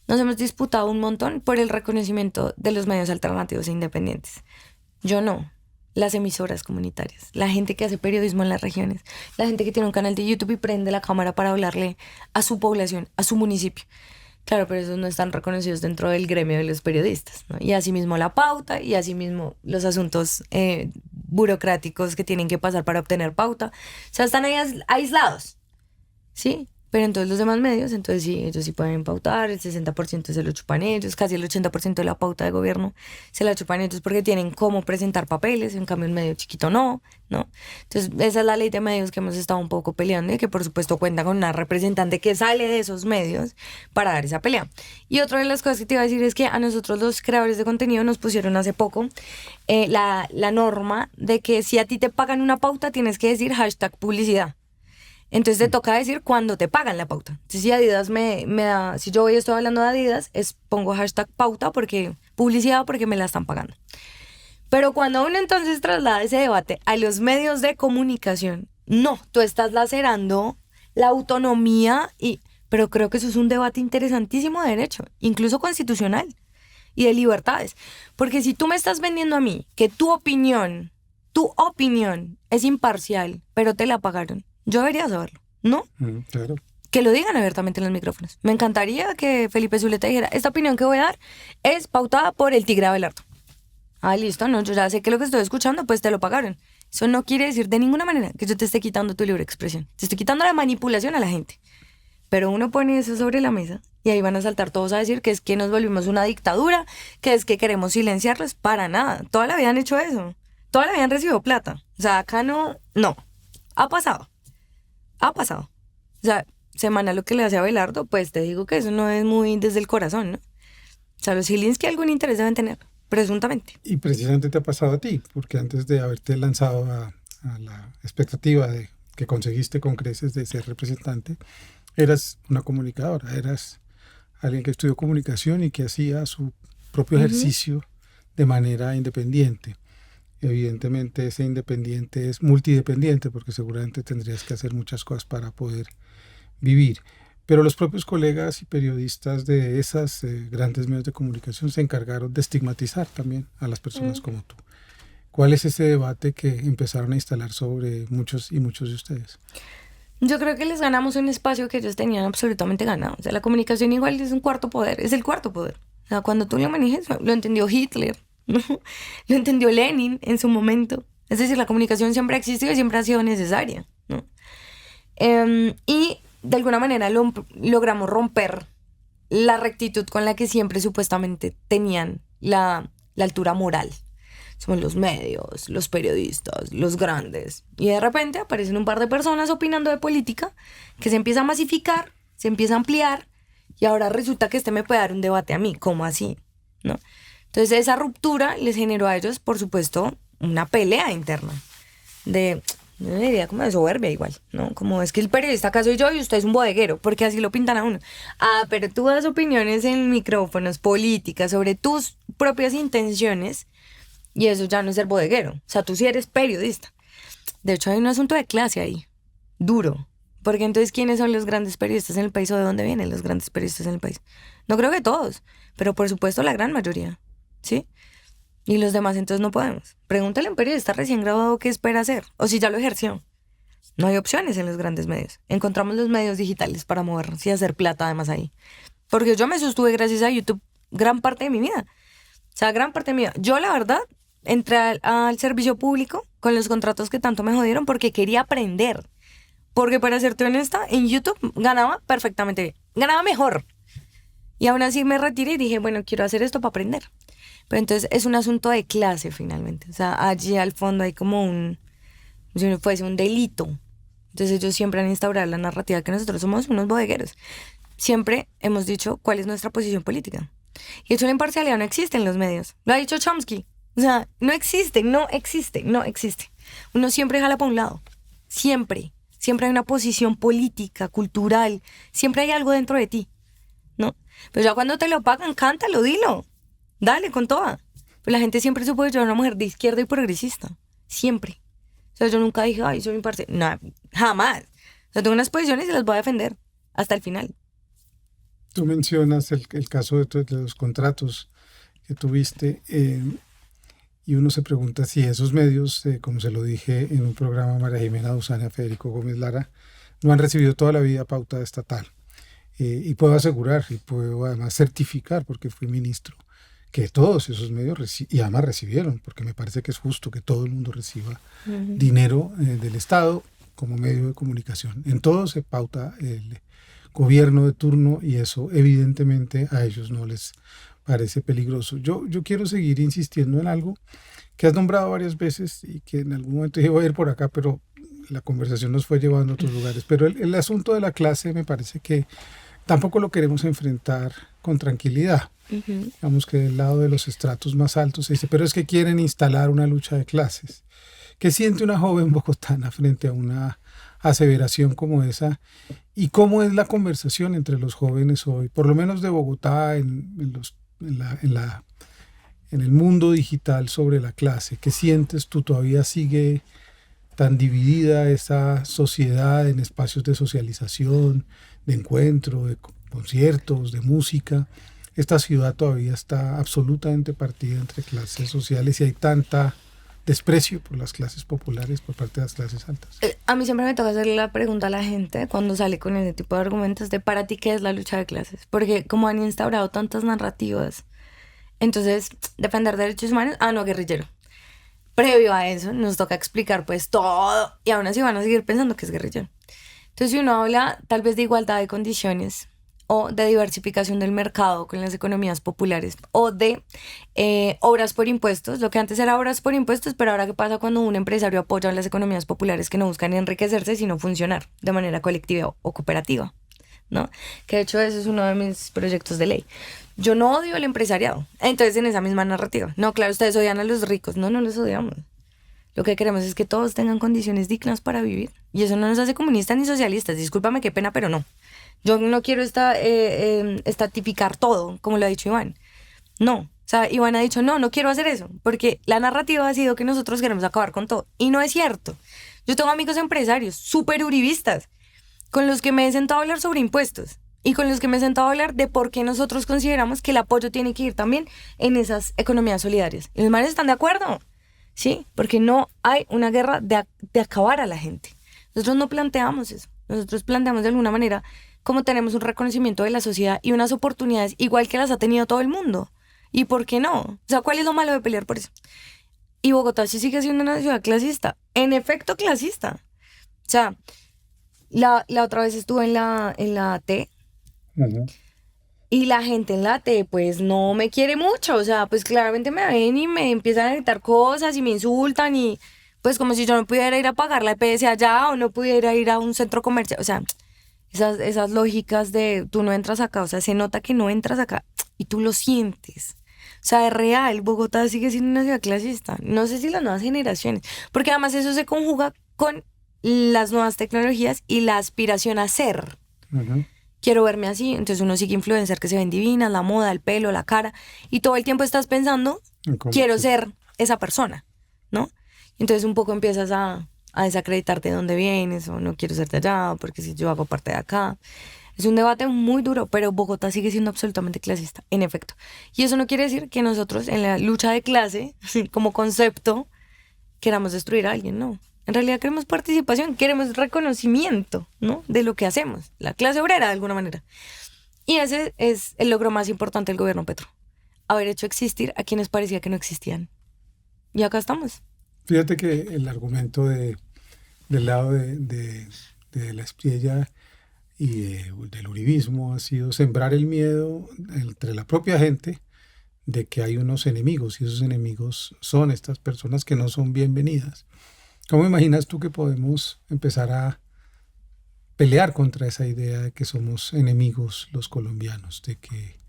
nos hemos disputado un montón por el reconocimiento de los medios alternativos e independientes. Yo no. Las emisoras comunitarias, la gente que hace periodismo en las regiones, la gente que tiene un canal de YouTube y prende la cámara para hablarle a su población, a su municipio. Claro, pero esos no están reconocidos dentro del gremio de los periodistas, ¿no? Y asimismo la pauta y asimismo los asuntos burocráticos que tienen que pasar para obtener pauta. O sea, están ahí aislados, ¿sí? Pero entonces los demás medios, entonces sí, ellos sí pueden pautar, el 60% se lo chupan ellos, casi el 80% de la pauta de gobierno se la chupan ellos porque tienen cómo presentar papeles, en cambio un medio chiquito no, ¿no? Entonces esa es la ley de medios que hemos estado un poco peleando y que por supuesto cuenta con una representante que sale de esos medios para dar esa pelea. Y otra de las cosas que te iba a decir es que a nosotros los creadores de contenido nos pusieron hace poco la norma de que si a ti te pagan una pauta tienes que decir #publicidad. Entonces te toca decir cuando te pagan la pauta. Entonces si Adidas me da, si yo hoy estoy hablando de Adidas, pongo #pauta porque publicidad porque me la están pagando. Pero cuando uno entonces traslada ese debate a los medios de comunicación, no, tú estás lacerando la autonomía pero creo que eso es un debate interesantísimo de derecho, incluso constitucional y de libertades. Porque si tú me estás vendiendo a mí que tu opinión es imparcial, pero te la pagaron, yo debería saberlo, ¿no? Claro. Que lo digan abiertamente en los micrófonos. Me encantaría que Felipe Zuleta dijera, esta opinión que voy a dar es pautada por el Tigre Abelardo. Ah, listo, no, yo ya sé que lo que estoy escuchando, pues te lo pagaron. Eso no quiere decir de ninguna manera que yo te esté quitando tu libre expresión. Te estoy quitando la manipulación a la gente. Pero uno pone eso sobre la mesa y ahí van a saltar todos a decir que es que nos volvimos una dictadura, que es que queremos silenciarlos. Para nada. Toda la vida han hecho eso. Toda la vida han recibido plata. O sea, acá no. Ha pasado. O sea, semana lo que le hace a Abelardo, pues te digo que eso no es muy desde el corazón, ¿no? O sea, los Zielinski algún interés deben tener, presuntamente. Y precisamente te ha pasado a ti, porque antes de haberte lanzado a la expectativa de que conseguiste con creces de ser representante, eras una comunicadora, eras alguien que estudió comunicación y que hacía su propio ejercicio de manera independiente. Evidentemente ese independiente es multidependiente porque seguramente tendrías que hacer muchas cosas para poder vivir. Pero los propios colegas y periodistas de esas grandes medios de comunicación se encargaron de estigmatizar también a las personas como tú. ¿Cuál es ese debate que empezaron a instalar sobre muchos y muchos de ustedes? Yo creo que les ganamos un espacio que ellos tenían absolutamente ganado. O sea, la comunicación igual es un cuarto poder, es el cuarto poder. O sea, cuando tú lo manejes, lo entendió Hitler, ¿no? Lo entendió Lenin en su momento. Es decir, la comunicación siempre ha existido y siempre ha sido necesaria, ¿no? Y de alguna manera logramos romper la rectitud con la que siempre supuestamente tenían la altura moral. Somos los medios, los periodistas, los grandes. Y de repente aparecen un par de personas opinando de política que se empieza a masificar, se empieza a ampliar y ahora resulta que me puede dar un debate a mí. ¿Cómo así? ¿No? Entonces esa ruptura les generó a ellos, por supuesto, una pelea interna yo diría como de soberbia igual, ¿no? Como es que el periodista acá soy yo y usted es un bodeguero, porque así lo pintan a uno. Ah, pero tú das opiniones en micrófonos, políticas, sobre tus propias intenciones y eso ya no es ser bodeguero. O sea, tú sí eres periodista. De hecho, hay un asunto de clase ahí, duro. Porque entonces, ¿quiénes son los grandes periodistas en el país o de dónde vienen los grandes periodistas en el país? No creo que todos, pero por supuesto la gran mayoría, ¿sí? Y los demás entonces no podemos. Pregúntale a un periodista recién graduado qué espera hacer, o si ya lo ejerció. No hay opciones en los grandes medios. Encontramos los medios digitales para movernos y hacer plata además ahí. Porque yo me sostuve gracias a YouTube gran parte de mi vida. O sea, gran parte de mi vida. Yo, la verdad, entré al servicio público con los contratos que tanto me jodieron porque quería aprender. Porque para serte honesta, en YouTube ganaba perfectamente bien. Ganaba mejor. Y aún así me retiré y dije, bueno, quiero hacer esto para aprender. Pero entonces es un asunto de clase finalmente. O sea, allí al fondo hay como si fuese un delito. Entonces ellos siempre han instaurado la narrativa que nosotros somos unos bodegueros. Siempre hemos dicho cuál es nuestra posición política. Y de hecho la imparcialidad no existe en los medios. Lo ha dicho Chomsky. O sea, no existe. Uno siempre jala para un lado. Siempre hay una posición política, cultural. Siempre hay algo dentro de ti, ¿no? Pero ya cuando te lo pagan, cántalo, dilo. Dale, con toda. Pero la gente siempre supo que yo era una mujer de izquierda y progresista. Siempre. O sea, yo nunca dije, ay, soy imparcial. No, jamás. O sea, tengo unas posiciones y las voy a defender hasta el final. Tú mencionas el caso de los contratos que tuviste y uno se pregunta si esos medios, como se lo dije en un programa María Jimena Duzana, Federico Gómez Lara, no han recibido toda la vida pauta estatal. Y puedo asegurar y puedo además certificar, porque fui ministro, que todos esos medios y además recibieron, porque me parece que es justo que todo el mundo reciba dinero del Estado como medio de comunicación. En todo se pauta gobierno de turno, y eso evidentemente a ellos no les parece peligroso. Yo quiero seguir insistiendo en algo que has nombrado varias veces y que en algún momento dije voy a ir por acá, pero la conversación nos fue llevando a otros lugares. Pero el asunto de la clase me parece que tampoco lo queremos enfrentar con tranquilidad. Digamos que del lado de los estratos más altos se dice, pero es que quieren instalar una lucha de clases. ¿Qué siente una joven bogotana frente a una aseveración como esa? ¿Y cómo es la conversación entre los jóvenes hoy, por lo menos de Bogotá, en el mundo digital, sobre la clase? ¿Qué sientes tú? ¿Todavía sigue tan dividida esa sociedad en espacios de socialización, de encuentro, de conciertos, de música? Esta ciudad todavía está absolutamente partida entre clases sociales y hay tanta desprecio por las clases populares por parte de las clases altas. A mí siempre me toca hacerle la pregunta a la gente cuando sale con ese tipo de argumentos de ¿para ti qué es la lucha de clases? Porque como han instaurado tantas narrativas, entonces defender derechos humanos, no, guerrillero. Previo a eso nos toca explicar pues todo y aún así van a seguir pensando que es guerrillero. Entonces si uno habla tal vez de igualdad de condiciones o de diversificación del mercado con las economías populares o de obras por impuestos, lo que antes era obras por impuestos, pero ahora qué pasa cuando un empresario apoya las economías populares que no buscan enriquecerse sino funcionar de manera colectiva o cooperativa, ¿no? Que de hecho ese es uno de mis proyectos de ley. Yo no odio al empresariado, entonces en esa misma narrativa, no, claro, ustedes odian a los ricos, no los odiamos. Lo que queremos es que todos tengan condiciones dignas para vivir. Y eso no nos hace comunistas ni socialistas. Discúlpame, qué pena, pero no. Yo no quiero estatificar todo, como lo ha dicho Iván. No. O sea, Iván ha dicho, no quiero hacer eso. Porque la narrativa ha sido que nosotros queremos acabar con todo. Y no es cierto. Yo tengo amigos empresarios súper uribistas con los que me he sentado a hablar sobre impuestos. Y con los que me he sentado a hablar de por qué nosotros consideramos que el apoyo tiene que ir también en esas economías solidarias. Y los manes están de acuerdo. Sí, porque no hay una guerra de acabar a la gente. Nosotros no planteamos eso. Nosotros planteamos de alguna manera cómo tenemos un reconocimiento de la sociedad y unas oportunidades igual que las ha tenido todo el mundo. ¿Y por qué no? O sea, ¿cuál es lo malo de pelear por eso? Y Bogotá sí sigue siendo una ciudad clasista. En efecto, clasista. O sea, la otra vez estuve en la T. Uh-huh. Y la gente en la T, pues, no me quiere mucho. O sea, pues, claramente me ven y me empiezan a gritar cosas y me insultan y, pues, como si yo no pudiera ir a pagar la EPS allá o no pudiera ir a un centro comercial. O sea, esas lógicas de tú no entras acá. O sea, se nota que no entras acá y tú lo sientes. O sea, es real. Bogotá sigue siendo una ciudad clasista. No sé si las nuevas generaciones. Porque además eso se conjuga con las nuevas tecnologías y la aspiración a ser. Uh-huh. Quiero verme así, entonces uno sigue influencer que se ven divinas, la moda, el pelo, la cara, y todo el tiempo estás pensando, quiero ser esa persona, ¿no? Entonces un poco empiezas a desacreditarte de dónde vienes, o no quiero ser de allá, porque si yo hago parte de acá. Es un debate muy duro, pero Bogotá sigue siendo absolutamente clasista, en efecto. Y eso no quiere decir que nosotros en la lucha de clase, como concepto, queramos destruir a alguien, no. En realidad queremos participación, queremos reconocimiento, ¿no? De lo que hacemos, la clase obrera de alguna manera. Y ese es el logro más importante del gobierno Petro, haber hecho existir a quienes parecía que no existían. Y acá estamos. Fíjate que el argumento del lado de la Espriella y del uribismo ha sido sembrar el miedo entre la propia gente de que hay unos enemigos y esos enemigos son estas personas que no son bienvenidas. ¿Cómo imaginas tú que podemos empezar a pelear contra esa idea de que somos enemigos los colombianos? De que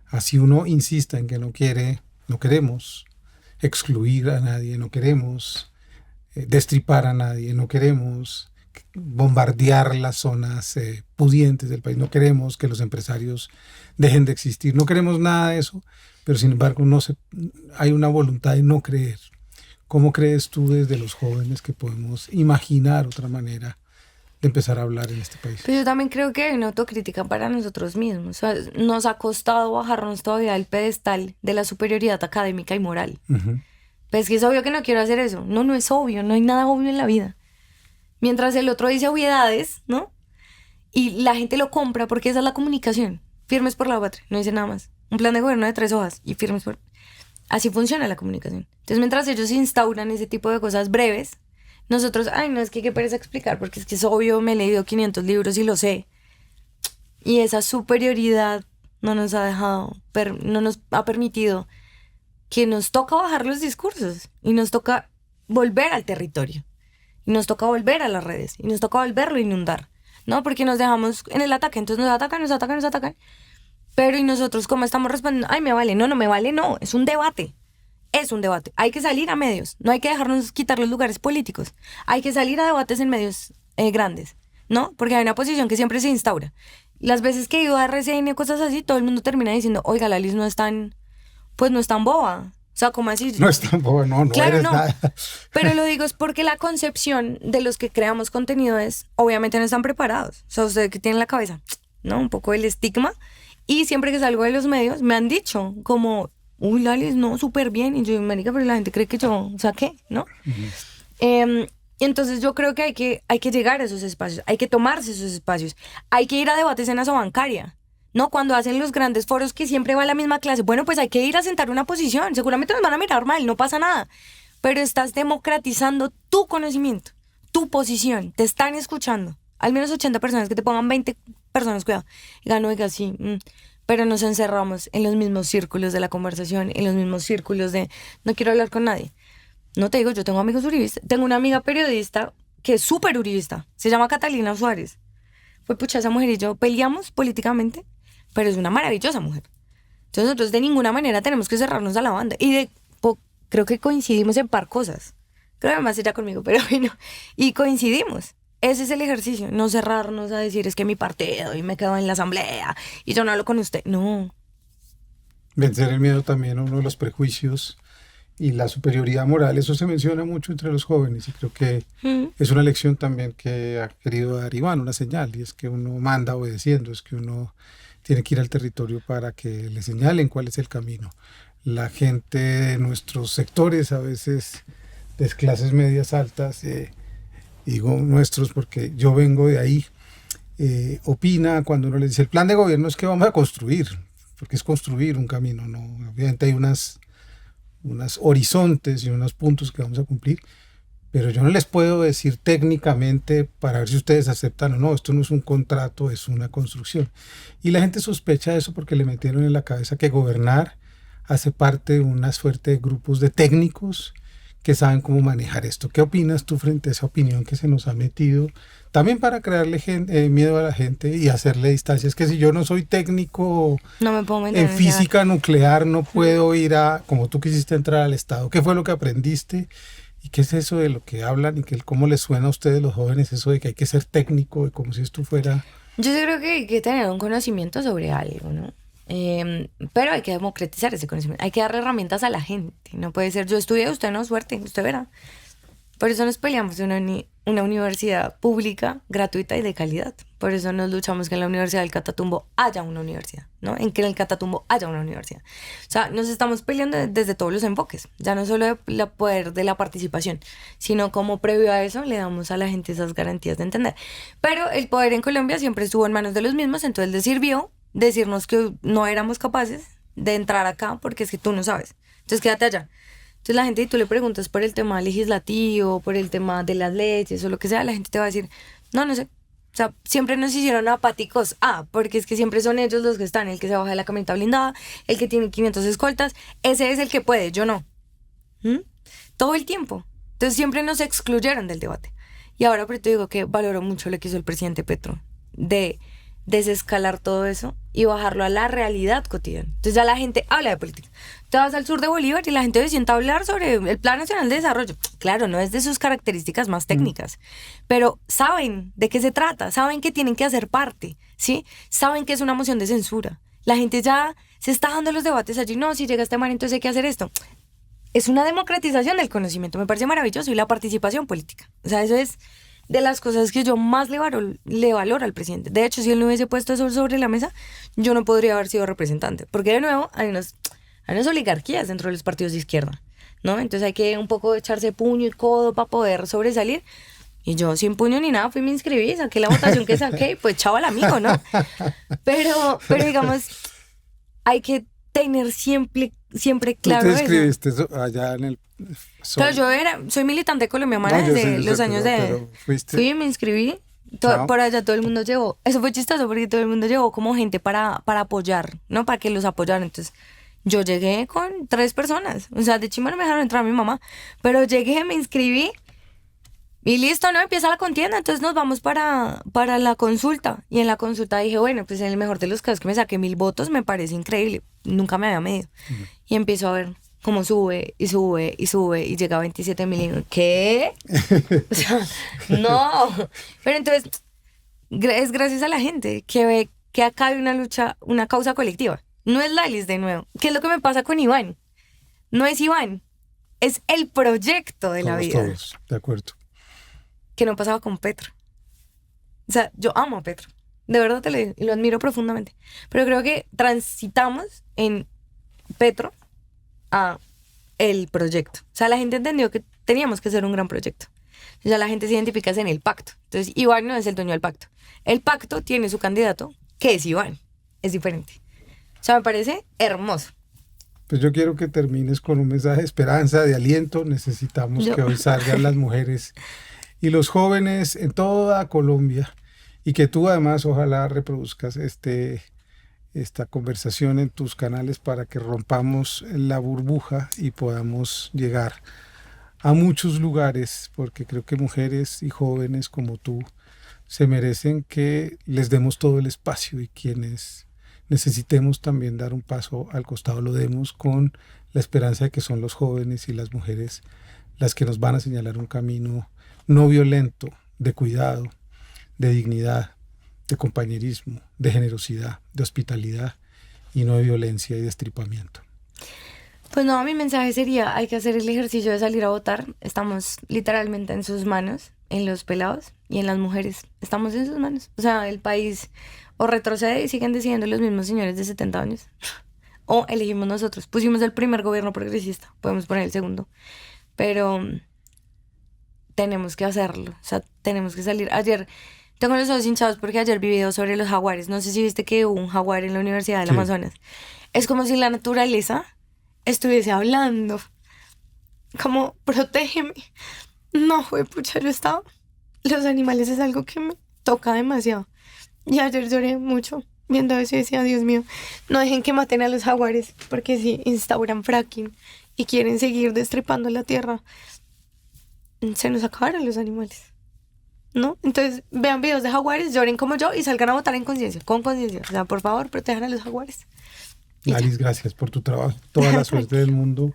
así uno insista en que no queremos excluir a nadie, no queremos destripar a nadie, no queremos bombardear las zonas pudientes del país, no queremos que los empresarios dejen de existir, no queremos nada de eso, pero sin embargo hay una voluntad de no creer. ¿Cómo crees tú desde los jóvenes que podemos imaginar otra manera de empezar a hablar en este país? Pues yo también creo que hay una autocrítica para nosotros mismos. O sea, nos ha costado bajarnos todavía del pedestal de la superioridad académica y moral. Uh-huh. Pues que es obvio que no quiero hacer eso. No es obvio. No hay nada obvio en la vida. Mientras el otro dice obviedades, ¿no? Y la gente lo compra porque esa es la comunicación. Firmes por la patria. No dice nada más. Un plan de gobierno de 3 hojas y firmes por... Así funciona la comunicación. Entonces, mientras ellos instauran ese tipo de cosas breves, nosotros, no, es que qué pereza explicar, porque es que es obvio, me he leído 500 libros y lo sé. Y esa superioridad no nos ha dejado, no nos ha permitido que nos toca bajar los discursos y nos toca volver al territorio y nos toca volver a las redes y nos toca volverlo a inundar, ¿no? Porque nos dejamos en el ataque, entonces nos atacan, pero ¿y nosotros cómo estamos respondiendo? Ay, me vale, no me vale, no, es un debate. Es un debate. Hay que salir a medios. No hay que dejarnos quitar los lugares políticos. Hay que salir a debates en medios grandes, ¿no? Porque hay una posición que siempre se instaura. Las veces que he ido a RCN y cosas así, todo el mundo termina diciendo, oiga, la Liz no es tan, pues no es tan boba. O sea, ¿cómo así? No es tan boba, no claro, eres no. nada. Pero lo digo es porque la concepción de los que creamos contenido es, obviamente no están preparados. O sea, ustedes que tienen en la cabeza, ¿no? Un poco el estigma. Y siempre que salgo de los medios, me han dicho como... Uy, Lalis, no, súper bien. Y yo, marica, pero la gente cree que yo, o sea, ¿qué? ¿No? Y entonces yo creo que hay que llegar a esos espacios, hay que tomarse esos espacios, hay que ir a debates en Asobancaria, ¿no? Cuando hacen los grandes foros que siempre va la misma clase, bueno, pues hay que ir a sentar una posición, seguramente nos van a mirar mal, no pasa nada, pero estás democratizando tu conocimiento, tu posición, te están escuchando, al menos 80 personas, que te pongan 20 personas, cuidado, y digan, oiga, sí, pero nos encerramos en los mismos círculos de la conversación, en los mismos círculos de no quiero hablar con nadie. No te digo, yo tengo amigos uribistas, tengo una amiga periodista que es súper uribista, se llama Catalina Suárez. Pues pucha, esa mujer y yo peleamos políticamente, pero es una maravillosa mujer. Entonces nosotros de ninguna manera tenemos que cerrarnos a la banda. Y creo que coincidimos en par cosas. Creo que además ella conmigo, pero bueno, y coincidimos. Ese es el ejercicio, no cerrarnos a decir es que mi partido y me quedo en la asamblea y yo no hablo con usted. No. Vencer el miedo también, uno de los prejuicios y la superioridad moral, eso se menciona mucho entre los jóvenes y creo que es una lección también que ha querido dar Iván, una señal, y es que uno manda obedeciendo, es que uno tiene que ir al territorio para que le señalen cuál es el camino. La gente de nuestros sectores, a veces de clases medias altas, digo nuestros porque yo vengo de ahí, opina cuando uno le dice el plan de gobierno es que vamos a construir, porque es construir un camino, ¿no? Obviamente hay unos horizontes y unos puntos que vamos a cumplir, pero yo no les puedo decir técnicamente para ver si ustedes aceptan o no, esto no es un contrato, es una construcción. Y la gente sospecha de eso porque le metieron en la cabeza que gobernar hace parte de una suerte de grupos de técnicos que saben cómo manejar esto. ¿Qué opinas tú frente a esa opinión que se nos ha metido? También para crearle miedo a la gente y hacerle distancias. Que si yo no soy técnico no me puedo meter en física nuclear, no puedo ir a, como tú quisiste entrar al Estado. ¿Qué fue lo que aprendiste? ¿Y qué es eso de lo que hablan y cómo les suena a ustedes los jóvenes eso de que hay que ser técnico, de como si esto fuera... Yo sí creo que hay que tener un conocimiento sobre algo, ¿no? Pero hay que democratizar ese conocimiento, hay que darle herramientas a la gente, no puede ser yo estudié, usted no, suerte, usted verá. Por eso nos peleamos de una universidad pública, gratuita y de calidad. Por eso nos luchamos que en la Universidad del Catatumbo haya una universidad, ¿no? En que en el Catatumbo haya una universidad. O sea, nos estamos peleando desde todos los enfoques, ya no solo el poder de la participación, sino como previo a eso le damos a la gente esas garantías de entender. Pero el poder en Colombia siempre estuvo en manos de los mismos, entonces les sirvió decirnos que no éramos capaces de entrar acá porque es que tú no sabes. Entonces quédate allá. Entonces la gente, y tú le preguntas por el tema legislativo, por el tema de las leyes o lo que sea, la gente te va a decir, no sé. O sea, siempre nos hicieron apáticos. Porque es que siempre son ellos los que están, el que se baja de la camioneta blindada, el que tiene 500 escoltas, ese es el que puede, yo no. Todo el tiempo. Entonces siempre nos excluyeron del debate. Y ahora pero te digo que valoro mucho lo que hizo el presidente Petro, de desescalar todo eso y bajarlo a la realidad cotidiana. Entonces ya la gente habla de política. Te vas al sur de Bolívar y la gente se sienta a hablar sobre el Plan Nacional de Desarrollo. Claro, no es de sus características más técnicas, pero saben de qué se trata, saben que tienen que hacer parte, ¿sí? Saben que es una moción de censura. La gente ya se está dando los debates allí. No, si llega este man, entonces hay que hacer esto. Es una democratización del conocimiento, me parece maravilloso, y la participación política. O sea, eso es de las cosas que yo más le valoro al presidente. De hecho, si él no hubiese puesto eso sobre la mesa, yo no podría haber sido representante. Porque de nuevo, hay unas oligarquías dentro de los partidos de izquierda, ¿no? Entonces hay que un poco echarse puño y codo para poder sobresalir. Y yo sin puño ni nada fui, me inscribí, saqué la votación que saqué, pues chao al amigo, ¿no? Pero digamos, hay que tener siempre claro eso. ¿Tú te inscribiste eso allá en el... Claro, soy militante colombiana desde los años de... Pero fuiste... Fui, me inscribí, Chao. Por allá todo el mundo llevó, eso fue chistoso porque todo el mundo llevó como gente para apoyar, ¿no? Para que los apoyaran. Entonces, yo llegué con 3 personas. O sea, de chimba no me dejaron entrar a mi mamá. Pero llegué, me inscribí y listo, ¿no? Empieza la contienda. Entonces nos vamos para la consulta. Y en la consulta dije, bueno, pues en el mejor de los casos que me saqué 1000 votos, me parece increíble. Nunca me había medido. Y empiezo a ver cómo sube y sube y sube y llega a 27.000 y digo, ¿qué? O sea, no. Pero entonces, es gracias a la gente que ve que acá hay una lucha, una causa colectiva. No es Lalis de nuevo. ¿Qué es lo que me pasa con Iván? No es Iván, es el proyecto de la vida. Todos, de acuerdo. Que no pasaba con Petro. O sea, yo amo a Petro. De verdad te lo digo, y lo admiro profundamente. Pero creo que transitamos en Petro a el proyecto. O sea, la gente entendió que teníamos que hacer un gran proyecto. O sea, la gente se identifica en el pacto. Entonces, Iván no es el dueño del pacto. El pacto tiene su candidato, que es Iván. Es diferente. O sea, me parece hermoso. Pues yo quiero que termines con un mensaje de esperanza, de aliento. Necesitamos que hoy salgan las mujeres y los jóvenes en toda Colombia, y que tú además ojalá reproduzcas esta conversación en tus canales para que rompamos la burbuja y podamos llegar a muchos lugares, porque creo que mujeres y jóvenes como tú se merecen que les demos todo el espacio, y quienes necesitemos también dar un paso al costado lo demos, con la esperanza de que son los jóvenes y las mujeres las que nos van a señalar un camino no violento, de cuidado, de dignidad, de compañerismo, de generosidad, de hospitalidad, y no de violencia y destripamiento. Pues no, mi mensaje sería, hay que hacer el ejercicio de salir a votar. Estamos literalmente en sus manos, en los pelados y en las mujeres. Estamos en sus manos. O sea, el país o retrocede y siguen decidiendo los mismos señores de 70 años. O elegimos nosotros. Pusimos el primer gobierno progresista, podemos poner el segundo. Pero tenemos que hacerlo. O sea, tenemos que salir. Ayer tengo los ojos hinchados porque ayer vi videos sobre los jaguares. No sé si viste que hubo un jaguar en la Universidad del Amazonas. Es como si la naturaleza estuviese hablando. Como, protégeme. No, pucha, yo estaba... Los animales es algo que me toca demasiado. Y ayer lloré mucho viendo eso y decía, Dios mío, no dejen que maten a los jaguares, porque si instauran fracking y quieren seguir destripando la tierra, se nos acabaron los animales, ¿no? Entonces vean videos de jaguares, lloren como yo y salgan a votar en conciencia, con conciencia. O sea, por favor, protejan a los jaguares. Lalis, gracias por tu trabajo. Toda la suerte del mundo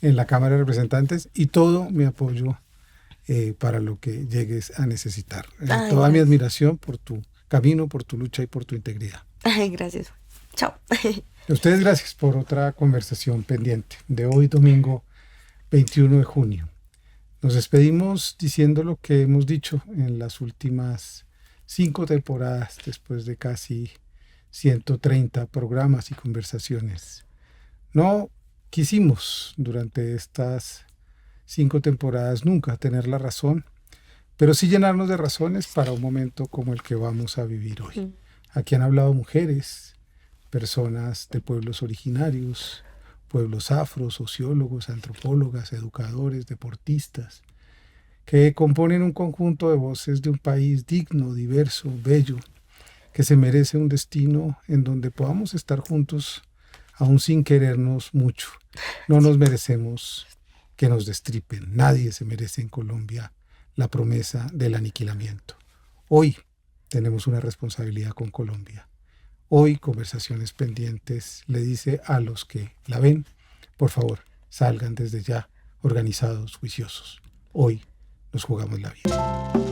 en la Cámara de Representantes, y todo mi apoyo para lo que llegues a necesitar. Toda mi admiración por tu camino, por tu lucha y por tu integridad. Ay, gracias. Chao. A ustedes gracias por otra conversación pendiente de hoy, domingo 21 de junio. Nos despedimos diciendo lo que hemos dicho en las últimas 5 temporadas, después de casi 130 programas y conversaciones. No quisimos durante estas 5 temporadas nunca tener la razón, pero sí llenarnos de razones para un momento como el que vamos a vivir hoy. Aquí han hablado mujeres, personas de pueblos originarios, pueblos afro, sociólogos, antropólogas, educadores, deportistas, que componen un conjunto de voces de un país digno, diverso, bello, que se merece un destino en donde podamos estar juntos, aún sin querernos mucho. No nos merecemos que nos destripen. Nadie se merece en Colombia la promesa del aniquilamiento. Hoy tenemos una responsabilidad con Colombia. Hoy Conversaciones Pendientes le dice a los que la ven, por favor, salgan desde ya organizados, juiciosos. Hoy nos jugamos la vida.